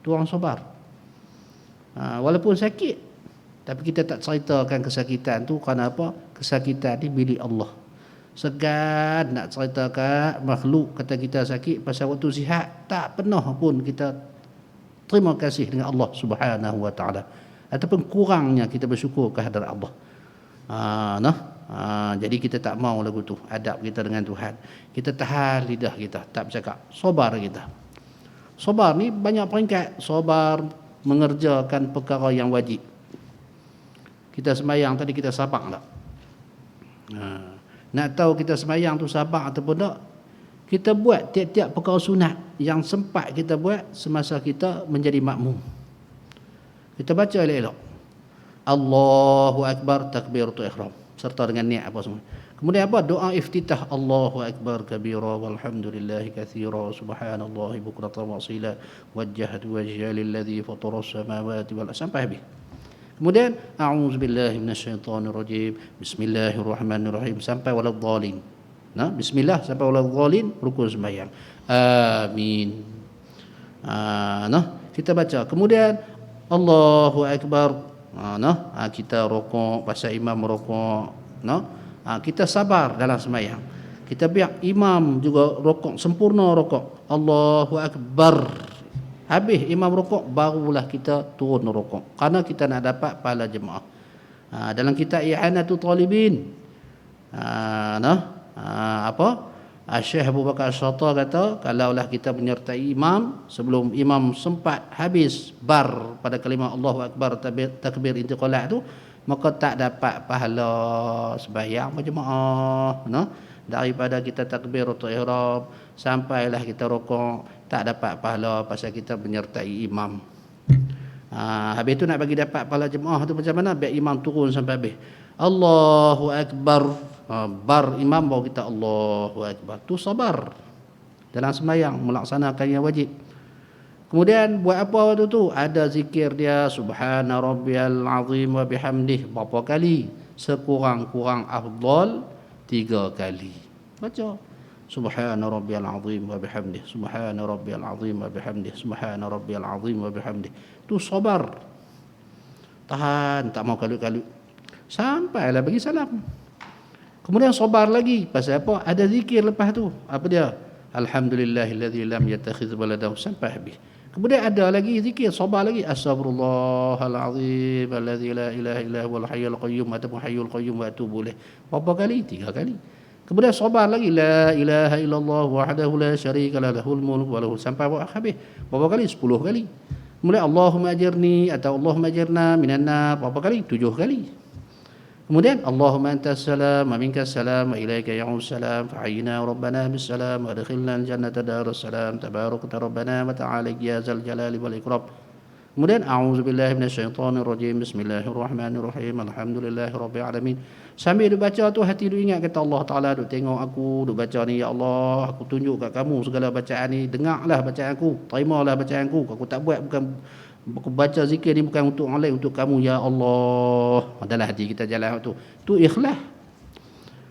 S1: Tu orang sabar. Walaupun sakit, tapi kita tak ceritakan kesakitan tu kerana apa? Kesakitan ni milik Allah. Segan nak ceritakan makhluk kata kita sakit pasal waktu sihat, tak pernah pun kita terima kasih dengan Allah Subhanahu wa taala, ataupun kurangnya kita bersyukur kehadrat Allah. Jadi kita tak mau lagu tu, adab kita dengan Tuhan. Kita tahan lidah kita, tak bercakap. Sabar kita. Sabar ni banyak peringkat. Sabar mengerjakan perkara yang wajib. Kita sembahyang tadi, kita sabar tak? Nak tahu kita sembahyang tu sabar ataupun tak, kita buat tiap-tiap perkara sunat yang sempat kita buat semasa kita menjadi makmum. Kita baca elok-elok. Allahu Akbar, takbiratul ihram, serta dengan niat apa semua. Kemudian apa? Doa iftitah. Allahu Akbar kabira walhamdulillahi katsira subhanallahi bukratan wa asila wajjahtu wajhiya lilladzi fatara as-samawati wal ardi, sampai habis. Kemudian a'udzubillahi minasyaitonir rajim, bismillahirrahmanirrahim, sampai waladhdallin. Bismillah sampai waladhdallin, rukun sembahyang. Amin. Kita baca. Kemudian Allahu Akbar. Kita rukuk, pasal imam rukuk. Kita sabar dalam sembahyang. Kita biar imam juga rukuk, sempurna rukuk. Allahu Akbar. Habis imam rukuk, barulah kita turun rukuk. Kerana kita nak dapat pahala jemaah. Dalam kitab I'anatul Talibin, Syekh Abu Bakar Syata kata, kalaulah kita menyertai imam sebelum imam sempat habis bar pada kalimah Allahu Akbar takbir intiqalat tu, maka tak dapat pahala sembahyang berjemaah, no? Daripada kita takbiratul ihram sampailah kita rukuk, tak dapat pahala pasal kita menyertai imam. Habis tu nak bagi dapat pahala jemaah tu macam mana? Biar imam turun sampai habis. Allahu Akbar. Bar imam baru kita Allahu Akbar. Tu sabar dalam sembahyang, melaksanakan yang wajib. Kemudian buat apa waktu tu? Ada zikir dia, subhana rabbiyal azim wa bihamdih, berapa kali? Sekurang-kurang afdal 3 kali. Baca subhana rabbiyal azim wa bihamdih, subhana rabbiyal azim wa bihamdih, subhana rabbiyal azim wa bihamdih. Tu sabar. Tahan, tak mau kalut-kalut. Sampailah bagi salam. Kemudian sabar lagi. Pasal apa? Ada zikir lepas tu. Apa dia? Alhamdulillahilladzi lam yattakhidh waladahu, sampai habis. Kemudian ada lagi zikir, sabar lagi. Astaghfirullahalazim alladzi la ilaha illa huwal hayyul qayyum ataupun hayyul qayyum wa atubu ilaih. Berapa kali? 3 kali. Kemudian sabar lagi. La ilaha illallah wahdahu la syarika lahu, lahul mulku wa lahu, sampai habis. Berapa kali? 10 kali. Kemudian Allahumma ajirni atau Allahumma ajirna minan nar, berapa kali? 7 kali. Kemudian Allahumma antas salam wa minkas salam wa ilaika ya'us salam fa hayyina rabbana bis salam wa adkhilna al jannata darus salam tabarakta rabbana wa ta'ala ya zal jalali wal ikram. Kemudian a'udzubillahi minasyaitonir rajim, bismillahirrahmanirrahim, alhamdulillahirabbil alamin. Sambil duk baca tu hati duk ingat, kata Allah Taala, duk tengok aku duk baca ni, ya Allah, aku tunjuk kat kamu segala bacaan ni, dengarlah bacaan aku, terimalah bacaan aku tak buat, bukan aku baca zikir ni bukan untuk orang lain, untuk kamu ya Allah. Dalam hati kita jalan tu. Tu ikhlas.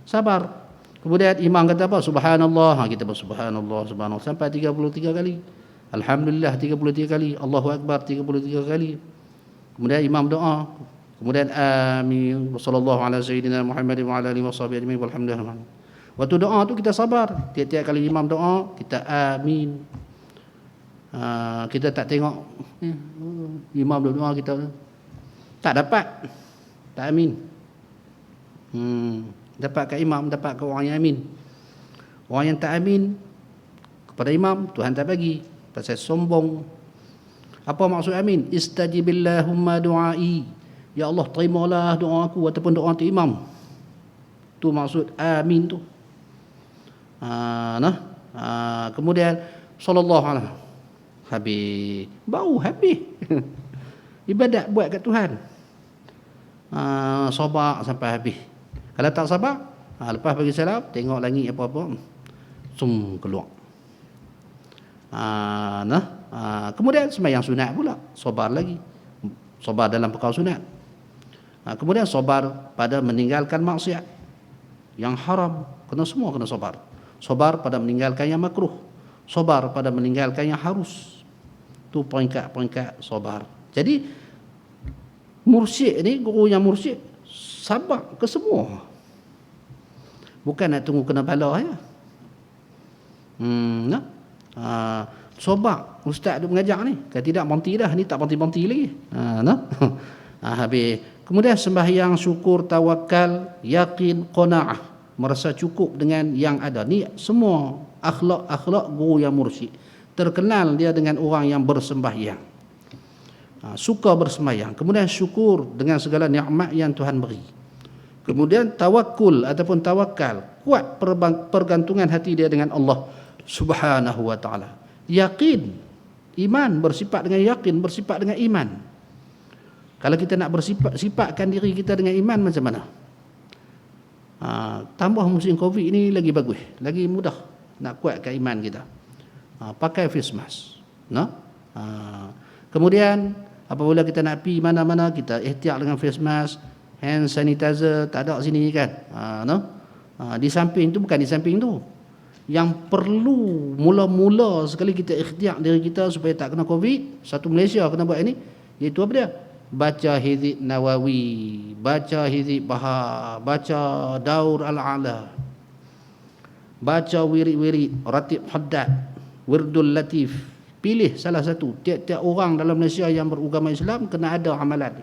S1: Sabar. Kemudian imam kata apa? Subhanallah. Kita bersubhanallah, subhanallah sampai 33 kali. Alhamdulillah 33 kali. Allahu Akbar 33 kali. Kemudian imam doa. Kemudian amin. Wassallallahu ala sayyidina Muhammad wa ala alihi washabihi ajma'in walhamdulillah. Waktu doa tu kita sabar. Tiap-tiap kali imam doa, kita amin. Kita tak tengok imam doa kita tak dapat, tak amin. Dapat kat imam, dapat kat orang yang amin. Orang yang tak amin kepada imam, Tuhan tak bagi pasal sombong. Apa maksud amin? Istajibillahumma du'ai, ya Allah terimalah doa aku ataupun doa tu imam. Tu maksud amin tu. Kemudian sallallahu alaihi, habis, baru habis. Ibadat buat kat Tuhan. Sabar sampai habis. Kalau tak sabar, lepas bagi salam, tengok langit apa-apa, keluar. Kemudian sembahyang sunat pula, sabar lagi. Sabar dalam perkara sunat. Kemudian sabar pada meninggalkan maksiat yang haram, semua kena sabar. Sabar pada meninggalkan yang makruh. Sabar pada meninggalkan yang harus. Tu peringkat-peringkat sabar. Jadi mursyid ni, guru yang mursyid, sabar ke semua. Bukan nak tunggu kena bala ya. Sabar ustaz duk mengajar ni. Kalau tidak berhenti dah, ni tak berhenti-berhenti lagi. Habis. Kemudian sembahyang, syukur, tawakal, yakin, qanaah, merasa cukup dengan yang ada. Ni semua akhlak guru yang mursyid. Terkenal dia dengan orang yang bersembahyang, suka bersembahyang. Kemudian syukur dengan segala nikmat yang Tuhan beri. Kemudian tawakul ataupun tawakal, kuat pergantungan hati dia dengan Allah Subhanahu wa taala. Yakin, iman, bersifat dengan yakin, bersifat dengan iman. Kalau kita nak sifatkan diri kita dengan iman macam mana? Tambah musim Covid ni lagi bagus, lagi mudah nak kuatkan iman kita. Pakai face mask. Kemudian apabila kita nak pergi mana-mana, kita ikhtiar dengan face mask, hand sanitizer tak ada sini kan. Di samping tu, bukan di samping tu. Yang perlu mula-mula sekali kita ikhtiar diri kita supaya tak kena Covid, satu Malaysia kena buat ini, iaitu apa dia? Baca Hizib Nawawi, baca Hizib Bahar, baca Daur Al-Ala, baca wirid-wirid, ratib haddad, Wirdul Latif. Pilih salah satu. Tiap-tiap orang dalam Malaysia yang beragama Islam kena ada amalan.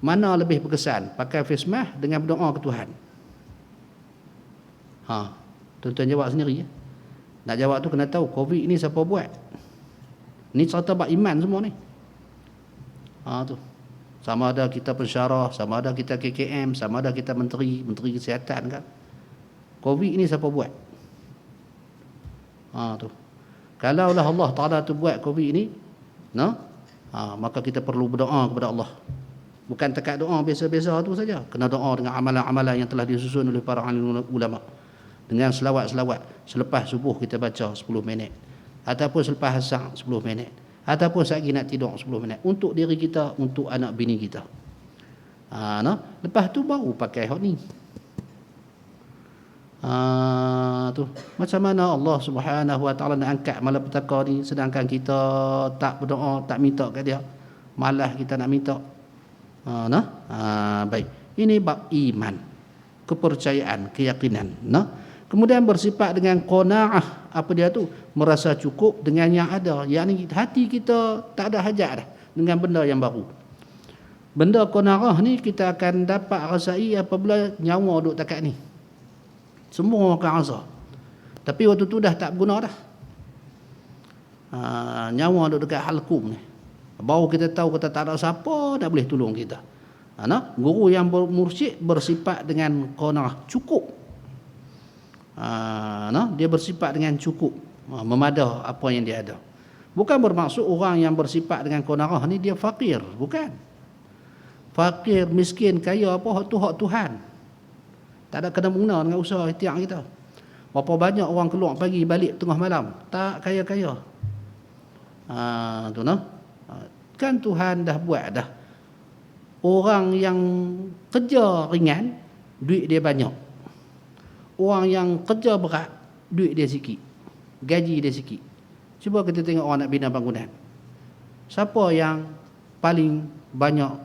S1: Mana lebih berkesan? Pakai face mask dengan berdoa ke Tuhan. Tuan-tuan jawab sendiri ya. Nak jawab tu kena tahu COVID ni siapa buat. Ni cerita bab iman semua ni. Tu. Sama ada kita pensyarah, sama ada kita KKM, sama ada kita menteri kesihatan kan. COVID ni siapa buat? Tu. Kalaulah Allah Taala tu buat COVID ni, maka kita perlu berdoa kepada Allah. Bukan tekat doa biasa-biasa tu saja. Kena doa dengan amalan-amalan yang telah disusun oleh para alim ulama. Dengan selawat-selawat. Selepas subuh kita baca 10 minit. Ataupun selepas asar 10 minit. Ataupun saat nak tidur 10 minit. Untuk diri kita, untuk anak bini kita. Lepas tu baru pakai hak ni. Tu. Macam mana Allah Subhanahu Wa Taala nak angkat malapetaka ni sedangkan kita tak berdoa, tak minta kat dia. Malah kita nak minta. Baik. Ini bab iman. Kepercayaan, keyakinan. Kemudian bersifat dengan qanaah. Apa dia tu? Merasa cukup dengan yang ada. Yang hati kita tak ada hajat dah dengan benda yang baru. Benda qanaah ni kita akan dapat rasai apabila nyawa duduk dekat ni. Semua akan rasa. Tapi waktu tu dah tak berguna dah. Nyawa duduk dekat halkum ni. Baru kita tahu kita tak ada siapa dah boleh tolong kita. Guru yang mursyid bersifat dengan qanaah, cukup. Dia bersifat dengan cukup, memadah apa yang dia ada. Bukan bermaksud orang yang bersifat dengan qanaah ni dia fakir, bukan. Fakir, miskin, kaya apa hak Tuhan. Tak ada kena mengena dengan usaha ikhtiar kita. Berapa banyak orang keluar pagi balik tengah malam, tak kaya-kaya. Kan Tuhan dah buat dah. Orang yang kerja ringan, duit dia banyak. Orang yang kerja berat, duit dia sikit. Gaji dia sikit. Cuba kita tengok orang nak bina bangunan. Siapa yang paling banyak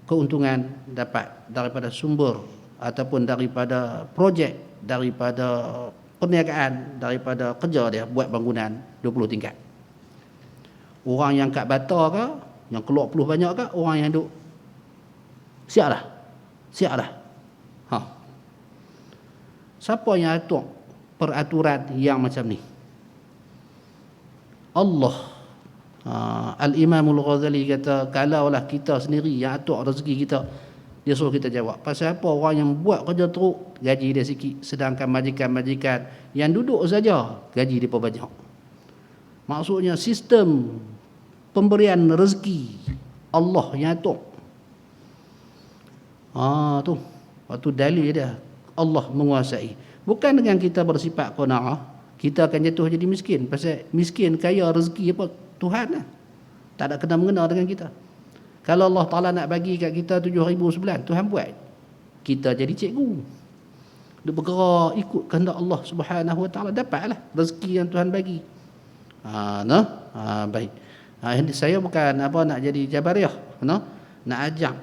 S1: keuntungan dapat daripada sumber ataupun daripada projek, daripada perniagaan, daripada kerja dia buat bangunan 20 tingkat? Orang yang kat bata ke, yang keluar peluh banyak ke, orang yang duk siap dah. Siapa yang atur peraturan yang macam ni? Allah. Al-Imam Al-Ghazali kata, kalaulah kita sendiri yang atur rezeki kita, dia suruh kita jawab. Pasal apa orang yang buat kerja teruk, gaji dia sikit, sedangkan majikan-majikan yang duduk saja, gaji dia banyak. Maksudnya sistem pemberian rezeki Allah yang atur. Tu. Waktu dalil dia, Allah menguasai. Bukan dengan kita bersifat qanaah, kita akan jatuh jadi miskin. Pasal miskin, kaya, rezeki apa? Tuhan lah. Tak ada kena mengena dengan kita. Kalau Allah Ta'ala nak bagi kat kita 7,000 sebulan, Tuhan buat. Kita jadi cikgu. Dia bergerak ikut kehendak Allah Subhanahu Wa Ta'ala, dapatlah rezeki yang Tuhan bagi. Baik. Saya bukan nak jadi jabariah, nak ajak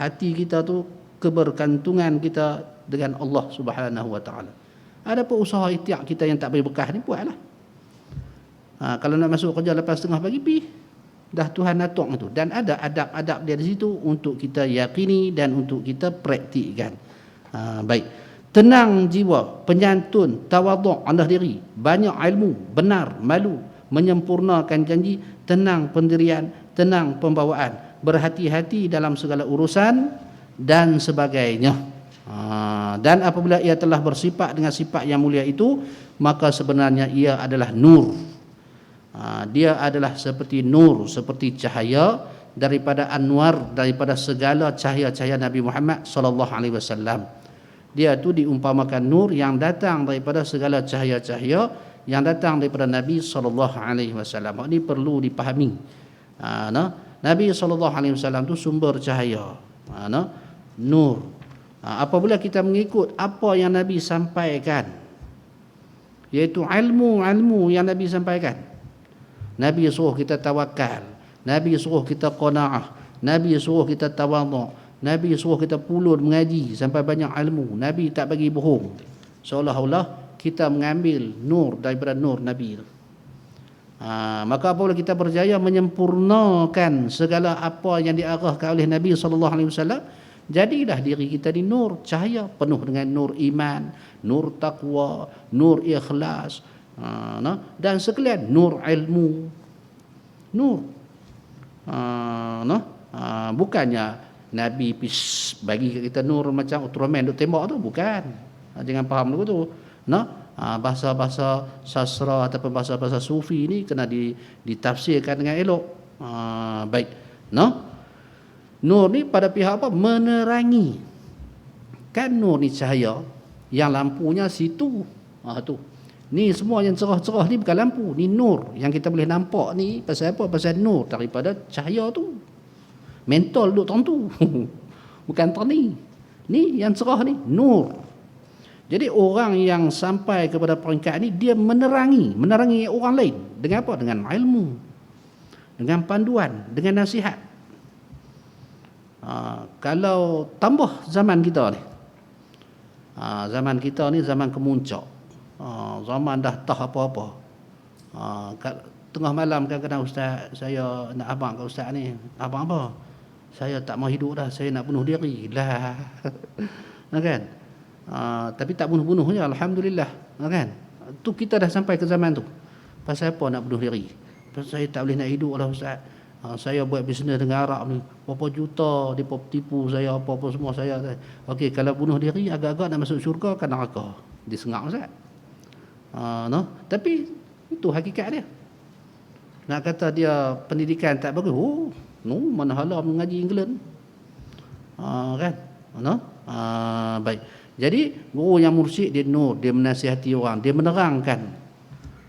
S1: hati kita tu kebergantungan kita dengan Allah Subhanahu Wa Ta'ala. Ada pun usaha ikhtiar kita yang tak berbekas ni, buatlah. Kalau nak masuk kerja lepas setengah pagi, pergi. Dah Tuhan atur itu. Dan ada adab-adab dia di situ untuk kita yakini dan untuk kita praktikkan. Baik. Tenang jiwa, penyantun, tawaduk, rendah diri, banyak ilmu, benar, malu, menyempurnakan janji, tenang pendirian, tenang pembawaan, berhati-hati dalam segala urusan dan sebagainya. Dan apabila ia telah bersifat dengan sifat yang mulia itu, maka sebenarnya ia adalah nur. Dia adalah seperti nur, seperti cahaya daripada anwar, daripada segala cahaya-cahaya Nabi Muhammad sallallahu alaihi wasallam. Dia tu diumpamakan nur yang datang daripada segala cahaya-cahaya yang datang daripada Nabi sallallahu alaihi wasallam. Ini perlu dipahami. Nabi sallallahu alaihi wasallam tu sumber cahaya, nur. Apabila kita mengikut apa yang Nabi sampaikan, iaitu ilmu-ilmu yang Nabi sampaikan, Nabi suruh kita tawakal, Nabi suruh kita qanaah, Nabi suruh kita tawaduk, Nabi suruh kita pulun mengaji sampai banyak ilmu. Nabi tak bagi bohong. Seolah-olah kita mengambil nur daripada nur Nabi itu. Maka apabila kita berjaya menyempurnakan segala apa yang diarahkan oleh Nabi SAW, Jadilah diri kita ni nur, cahaya penuh dengan nur iman, nur taqwa, nur ikhlas, dan sekalian nur ilmu. Nur. Bukannya Nabi bagi kita nur macam Ultraman duk tembak tu, bukan. Jangan faham dulu tu. Bahasa-bahasa sastra ataupun bahasa-bahasa sufi ni kena ditafsirkan dengan elok. Baik. Nur ni pada pihak apa? Menerangi. Kan nur ni cahaya, yang lampunya situ. Tu. Ni semua yang cerah-cerah ni bukan lampu, ni nur. Yang kita boleh nampak ni pasal apa? Pasal nur daripada cahaya tu. Mentol duk tentu. Bukan terni. Ni yang cerah ni nur. Jadi orang yang sampai kepada peringkat ni, dia menerangi orang lain dengan apa? Dengan ilmu, dengan panduan, dengan nasihat. Kalau tambah zaman kita ni, zaman kemuncak, zaman dah tak apa-apa. Tengah malam kadang-kadang ustaz, saya nak abang kat ustaz ni, abang apa? Saya tak mau hidup dah, saya nak bunuh diri lah. Kan? Tapi tak bunuh-bunuh je, alhamdulillah, kan? Tu kita dah sampai ke zaman tu. Pasal apa nak bunuh diri? Pasal saya tak boleh nak hidup lah ustaz. Saya buat bisnes dengan Arab ni, berapa juta dia tipu saya, apa-apa semua saya. Okey, kalau bunuh diri agak-agak nak masuk syurga kan neraka. Dia sengak ustaz. Tapi itu hakikat dia. Nak kata dia pendidikan tak bagus, mana hala mengaji England. Kan? Baik. Jadi guru yang mursyid dia nur, dia menasihati orang, dia menerangkan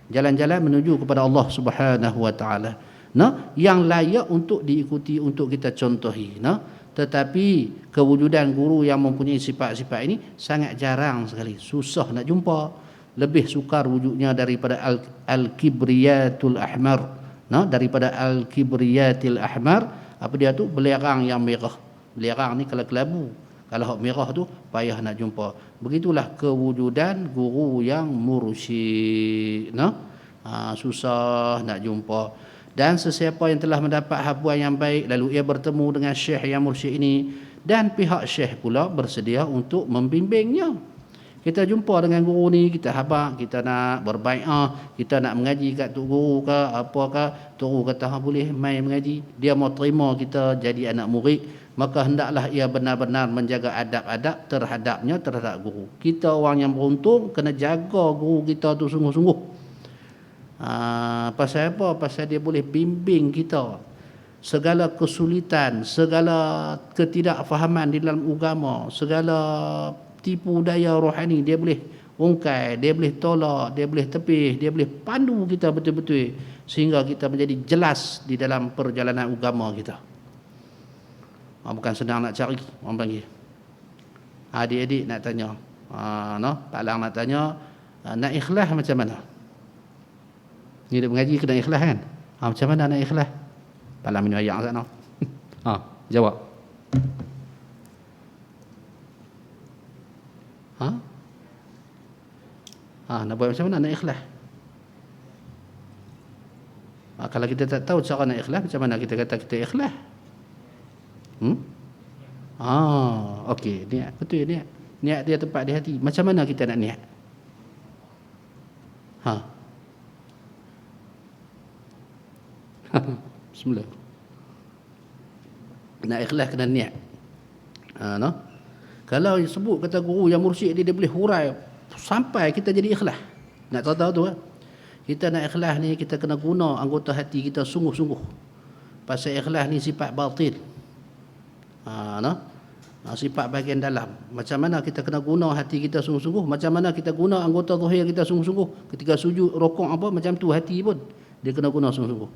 S1: jalan-jalan menuju kepada Allah Subhanahu wa taala. Yang layak untuk diikuti, untuk kita contohi. Tetapi kewujudan guru yang mempunyai sifat-sifat ini sangat jarang sekali, susah nak jumpa. Lebih sukar wujudnya daripada al-kibriyatul ahmar. Daripada al-kibriyatil ahmar, apa dia tu? Belerang yang merah. Belerang ni kalau kelabu. Kalau hak merah tu payah nak jumpa. Begitulah kewujudan guru yang mursyid. Susah nak jumpa. Dan sesiapa yang telah mendapat habuan yang baik, lalu ia bertemu dengan syekh yang mursyid ini, dan pihak syekh pula bersedia untuk membimbingnya. Kita jumpa dengan guru ni, kita habaq, kita nak berbai'ah, kita nak mengaji kat tok guru ke apakah, tok guru kata boleh mai mengaji, dia mau terima kita jadi anak murid, maka hendaklah ia benar-benar menjaga adab-adab terhadapnya, terhadap guru. Kita orang yang beruntung kena jaga guru kita tu sungguh-sungguh. Pasal apa? Pasal dia boleh bimbing kita. Segala kesulitan, segala ketidakfahaman di dalam agama, segala tipu daya rohani, dia boleh ungkai, dia boleh tolak, dia boleh tepih, dia boleh pandu kita betul-betul sehingga kita menjadi jelas di dalam perjalanan agama kita. Bukan senang nak cari, orang panggil. Adik-adik nak tanya, Pak Lang nak tanya, nak ikhlas macam mana? Ni dia mengaji kena ikhlas kan? Macam mana nak ikhlas? Pak Lang minum air sana. Jawab. Nak buat macam mana nak ikhlas? Kalau kita tak tahu cara nak ikhlas, macam mana kita kata kita ikhlas? Okey, niat. Betul niat. Niat dia tempat di hati. Macam mana kita nak niat? Bismillah. Nak ikhlas kena niat. Kalau sebut kata guru yang mursyid dia boleh hurai sampai kita jadi ikhlas. Nak tahu tu kita nak ikhlas ni, kita kena guna anggota hati kita sungguh-sungguh. Pasal ikhlas ni sifat batin. Sifat bahagian dalam. Macam mana kita kena guna hati kita sungguh-sungguh, macam mana kita guna anggota zahir kita sungguh-sungguh. Ketika sujud, rokok apa, macam tu hati pun dia kena guna sungguh-sungguh.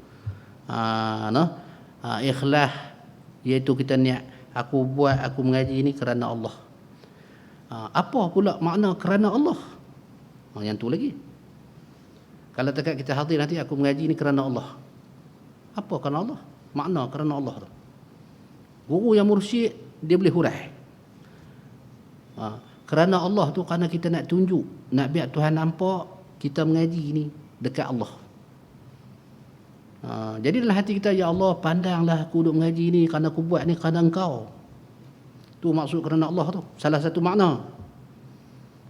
S1: Ikhlas iaitu kita niat, aku buat, aku mengaji ni kerana Allah. Apa pula makna kerana Allah? Yang tu lagi. Kalau dekat kita hadir nanti, aku mengaji ni kerana Allah. Apa kerana Allah? Makna kerana Allah tu. Guru yang mursyid dia boleh hurai. Kerana Allah tu kerana kita nak tunjuk, nak biar Tuhan nampak kita mengaji ni dekat Allah. Jadi dalam hati kita, ya Allah, pandanglah aku duk mengaji ni kerana aku buat ni kerana Engkau. Tu maksud kerana Allah tu. Salah satu makna.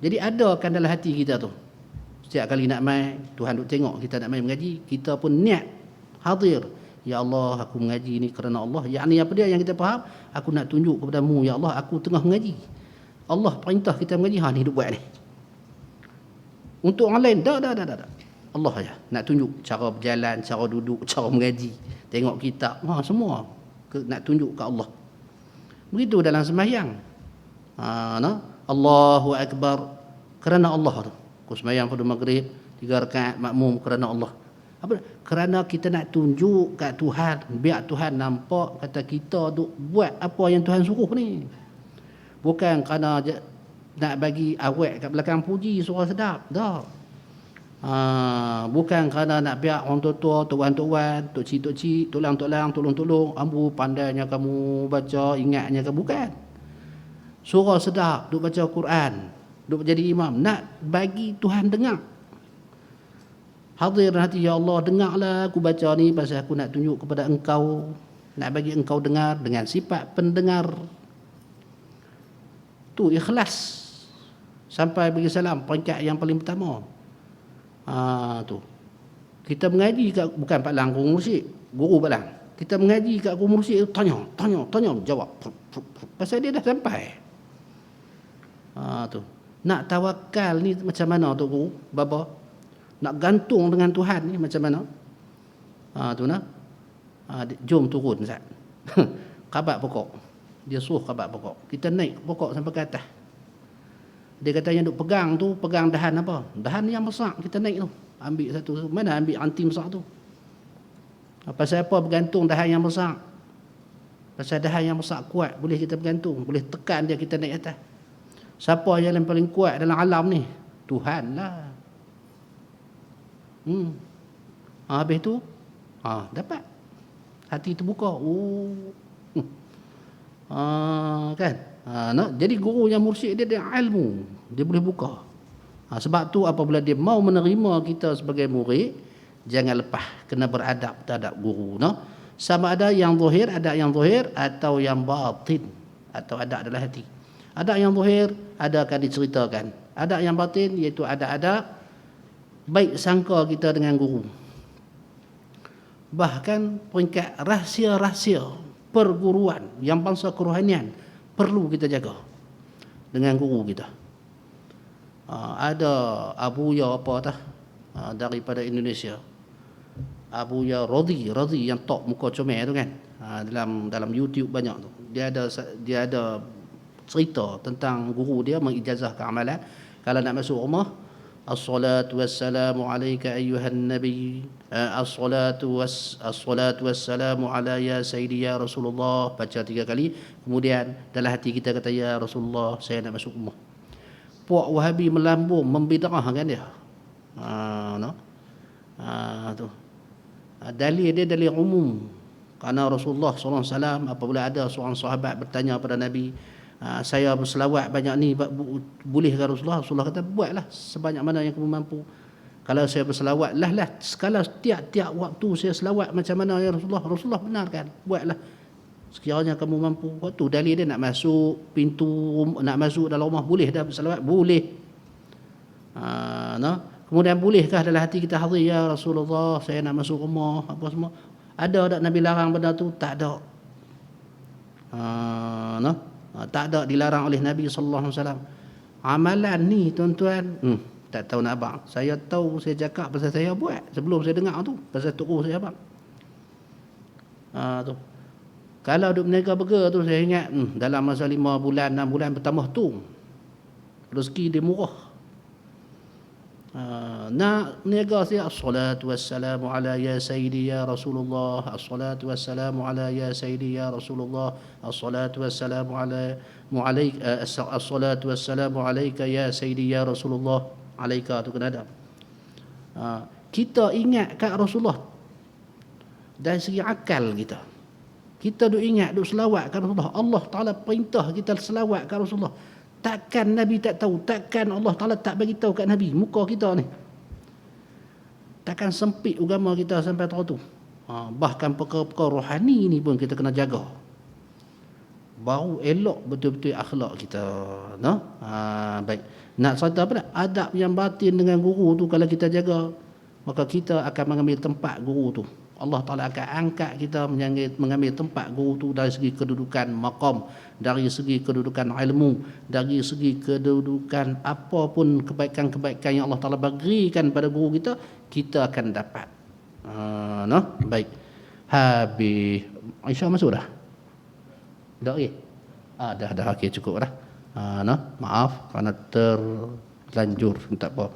S1: Jadi adakan dalam hati kita tu. Setiap kali nak mai, Tuhan duk tengok kita nak mai mengaji, kita pun niat hadir. Ya Allah, aku mengaji ni kerana Allah. Yang ni apa dia yang kita faham? Aku nak tunjuk kepadamu, ya Allah, aku tengah mengaji. Allah perintah kita mengaji, ni duk buat ni. Untuk orang lain, dah. Allah ya, nak tunjuk cara berjalan, cara duduk, cara mengaji. Tengok kitab, semua nak tunjuk ke Allah. Begitu dalam sembahyang. Allahu Akbar kerana Allah tu. Kau sembahyang pada maghrib 3 rakaat makmum kerana Allah. Apa? Kerana kita nak tunjuk kat Tuhan, biar Tuhan nampak kata kita duk buat apa yang Tuhan suruh ni. Bukan kerana nak bagi awet kat belakang puji suara sedap. Dah. Bukan kerana nak biar orang tua-tua, tuan-tuan, tok-cik, tulang-tulang, tolong-tolong, ambu pandainya kamu baca, ingatnya kamu, bukan. Surah sedap, duk baca Quran, duk jadi imam, nak bagi Tuhan dengar. Hadir hati, ya Allah, dengarlah aku baca ni pasal aku nak tunjuk kepada engkau, nak bagi engkau dengar dengan sifat pendengar. Tu ikhlas. Sampai bagi salam, peringkat yang paling pertama. Tu. Kita mengaji kat, bukan Pak Lang guru mursyid, guru Pak Lang. Kita mengaji kat guru mursyid, tanya, jawab. Pasal dia dah sampai. Tu. Nak tawakal ni macam mana tu guru? Baba? Nak gantung dengan Tuhan ni macam mana? Tu nah. Jom turun Ustaz. Kabat pokok. Dia suruh kabat pokok. Kita naik pokok sampai ke atas. Dia kata yang duk pegang tu, pegang dahan apa? Dahan yang besar kita naik tu. Ambil satu, mana ambil anti besar tu? Pasal apa bergantung dahan yang besar? Pasal dahan yang besar kuat, boleh kita bergantung, boleh tekan dia kita naik atas. Siapa yang paling kuat dalam alam ni? Tuhan lah. Habis tu, dapat. Hati terbuka. Kan? Jadi guru yang mursyid dia ada ilmu, dia boleh buka. Sebab tu apabila dia mau menerima kita sebagai murid, jangan lepas, kena beradab terhadap guru. Sama ada yang zahir, atau yang batin, atau ada dalam hati. Ada yang zahir, ada akan diceritakan. Ada yang batin, iaitu ada baik sangka kita dengan guru. Bahkan peringkat rahsia-rahsia perguruan yang bangsa kerohanian perlu kita jaga dengan guru kita. Ada Abuya daripada Indonesia, Abuya Radhi yang top muka comel tu kan, dalam YouTube banyak tu. Dia ada cerita tentang guru dia mengijazahkan amalan. Kalau nak masuk rumah, as-salatu wassalamu alayka ayyuhan nabi, as-salatu wassalamu ala ya sayyidi ya Rasulullah, baca 3 kali. Kemudian dalam hati kita kata, ya Rasulullah, saya nak masuk rumah. Puak Wahabi melambung membid'ahkan dia. Tu. Dalil dia dalil umum. Kerana Rasulullah SAW apabila ada seorang sahabat bertanya pada Nabi, saya berselawat banyak ni, bolehkah Rasulullah? Rasulullah kata, buatlah sebanyak mana yang kamu mampu. Kalau saya berselawat lah sekala tiap-tiap waktu saya selawat macam mana ya Rasulullah? Rasulullah benarkan, buatlah sekiranya kamu mampu. Waktu dalil dia nak masuk pintu, nak masuk dalam rumah, boleh dah berselawat? Boleh. Kemudian bolehkah dalam hati kita hadir, ya Rasulullah, saya nak masuk rumah, apa semua? Ada tak Nabi larang benda tu? Tak ada. Tak ada dilarang oleh Nabi sallallahu alaihi wasallam. Amalan ni tuan-tuan, tak tahu nak abang. Saya tahu, saya cakap pasal saya buat sebelum saya dengar tu, pasal tokoh saya abang. Tu. Kalau duk berniaga burger tu, saya ingat dalam masa 5 bulan 6 bulan bertambah tu. Rezeki dia murah. Nak niaga saya, as-salatu wassalamu ala ya sayyidi ya Rasulullah, as-salatu wassalamu ala ya sayyidi ya Rasulullah, as-salatu wassalamu ala as-salatu wassalamu alayka ya sayyidi ya Rasulullah. Alaika tu kena ada. Kita ingat kat Rasulullah dari segi akal kita. Kita duk ingat, duk selawat kat Rasulullah. Allah Ta'ala perintah kita selawat kat Rasulullah. Takkan Nabi tak tahu, takkan Allah Ta'ala tak bagi tahu kat Nabi, muka kita ni. Takkan sempit agama kita sampai tahu tu. Bahkan perkara-perkara rohani ni pun kita kena jaga. baru elok betul-betul akhlak kita, no? Baik. Nak cerita apa dah? Adab yang batin dengan guru tu kalau kita jaga, maka kita akan mengambil tempat guru tu. Allah Ta'ala akan angkat kita mengambil tempat guru tu dari segi kedudukan maqam, dari segi kedudukan ilmu, dari segi kedudukan apapun kebaikan-kebaikan yang Allah Ta'ala berikan pada guru kita, kita akan dapat. No? Baik. Habis. Aisyah masuk dah? Dah okey? Dah okey, cukup dah. No? Maaf kerana terlanjur, tak apa.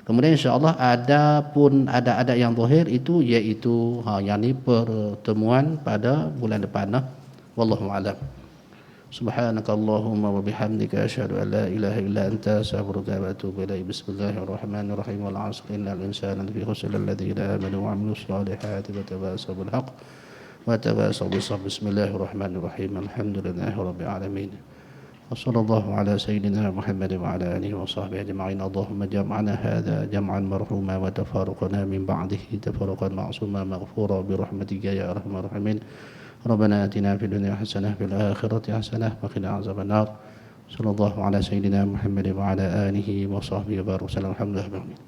S1: Kemudian insya-Allah ada adat yang zahir itu, iaitu yang ni pertemuan pada bulan depan. Wallahu a'lam. Subhanakallahumma wa bihamdika asyhadu an la ilaha illa anta astaghfiruka wa atubu ilaik. Bismillahirrahmanirrahim. Wal 'asri innal insana lafi khusr illa alladziina aamanu wa 'amilus solihati wa tawasaw bil haqq wa tawasaw bis sabr. Bismillahirrahmanirrahim. Alhamdulillahi rabbil alamin. وصلى الله على سيدنا محمد وعلى آله وصحبه أجمعين. اللهم جمعنا هذا جمعا مرحوما وتفارقنا من بعده تفارقا معصوما مغفورا برحمتك يا أرحم الراحمين. ربنا آتنا في الدنيا حسنة وفي الآخرة حسنة وقنا عذاب النار. صلى الله على سيدنا محمد وعلى آله وصحبه وبارك وسلم. الحمد لله رب العالمين.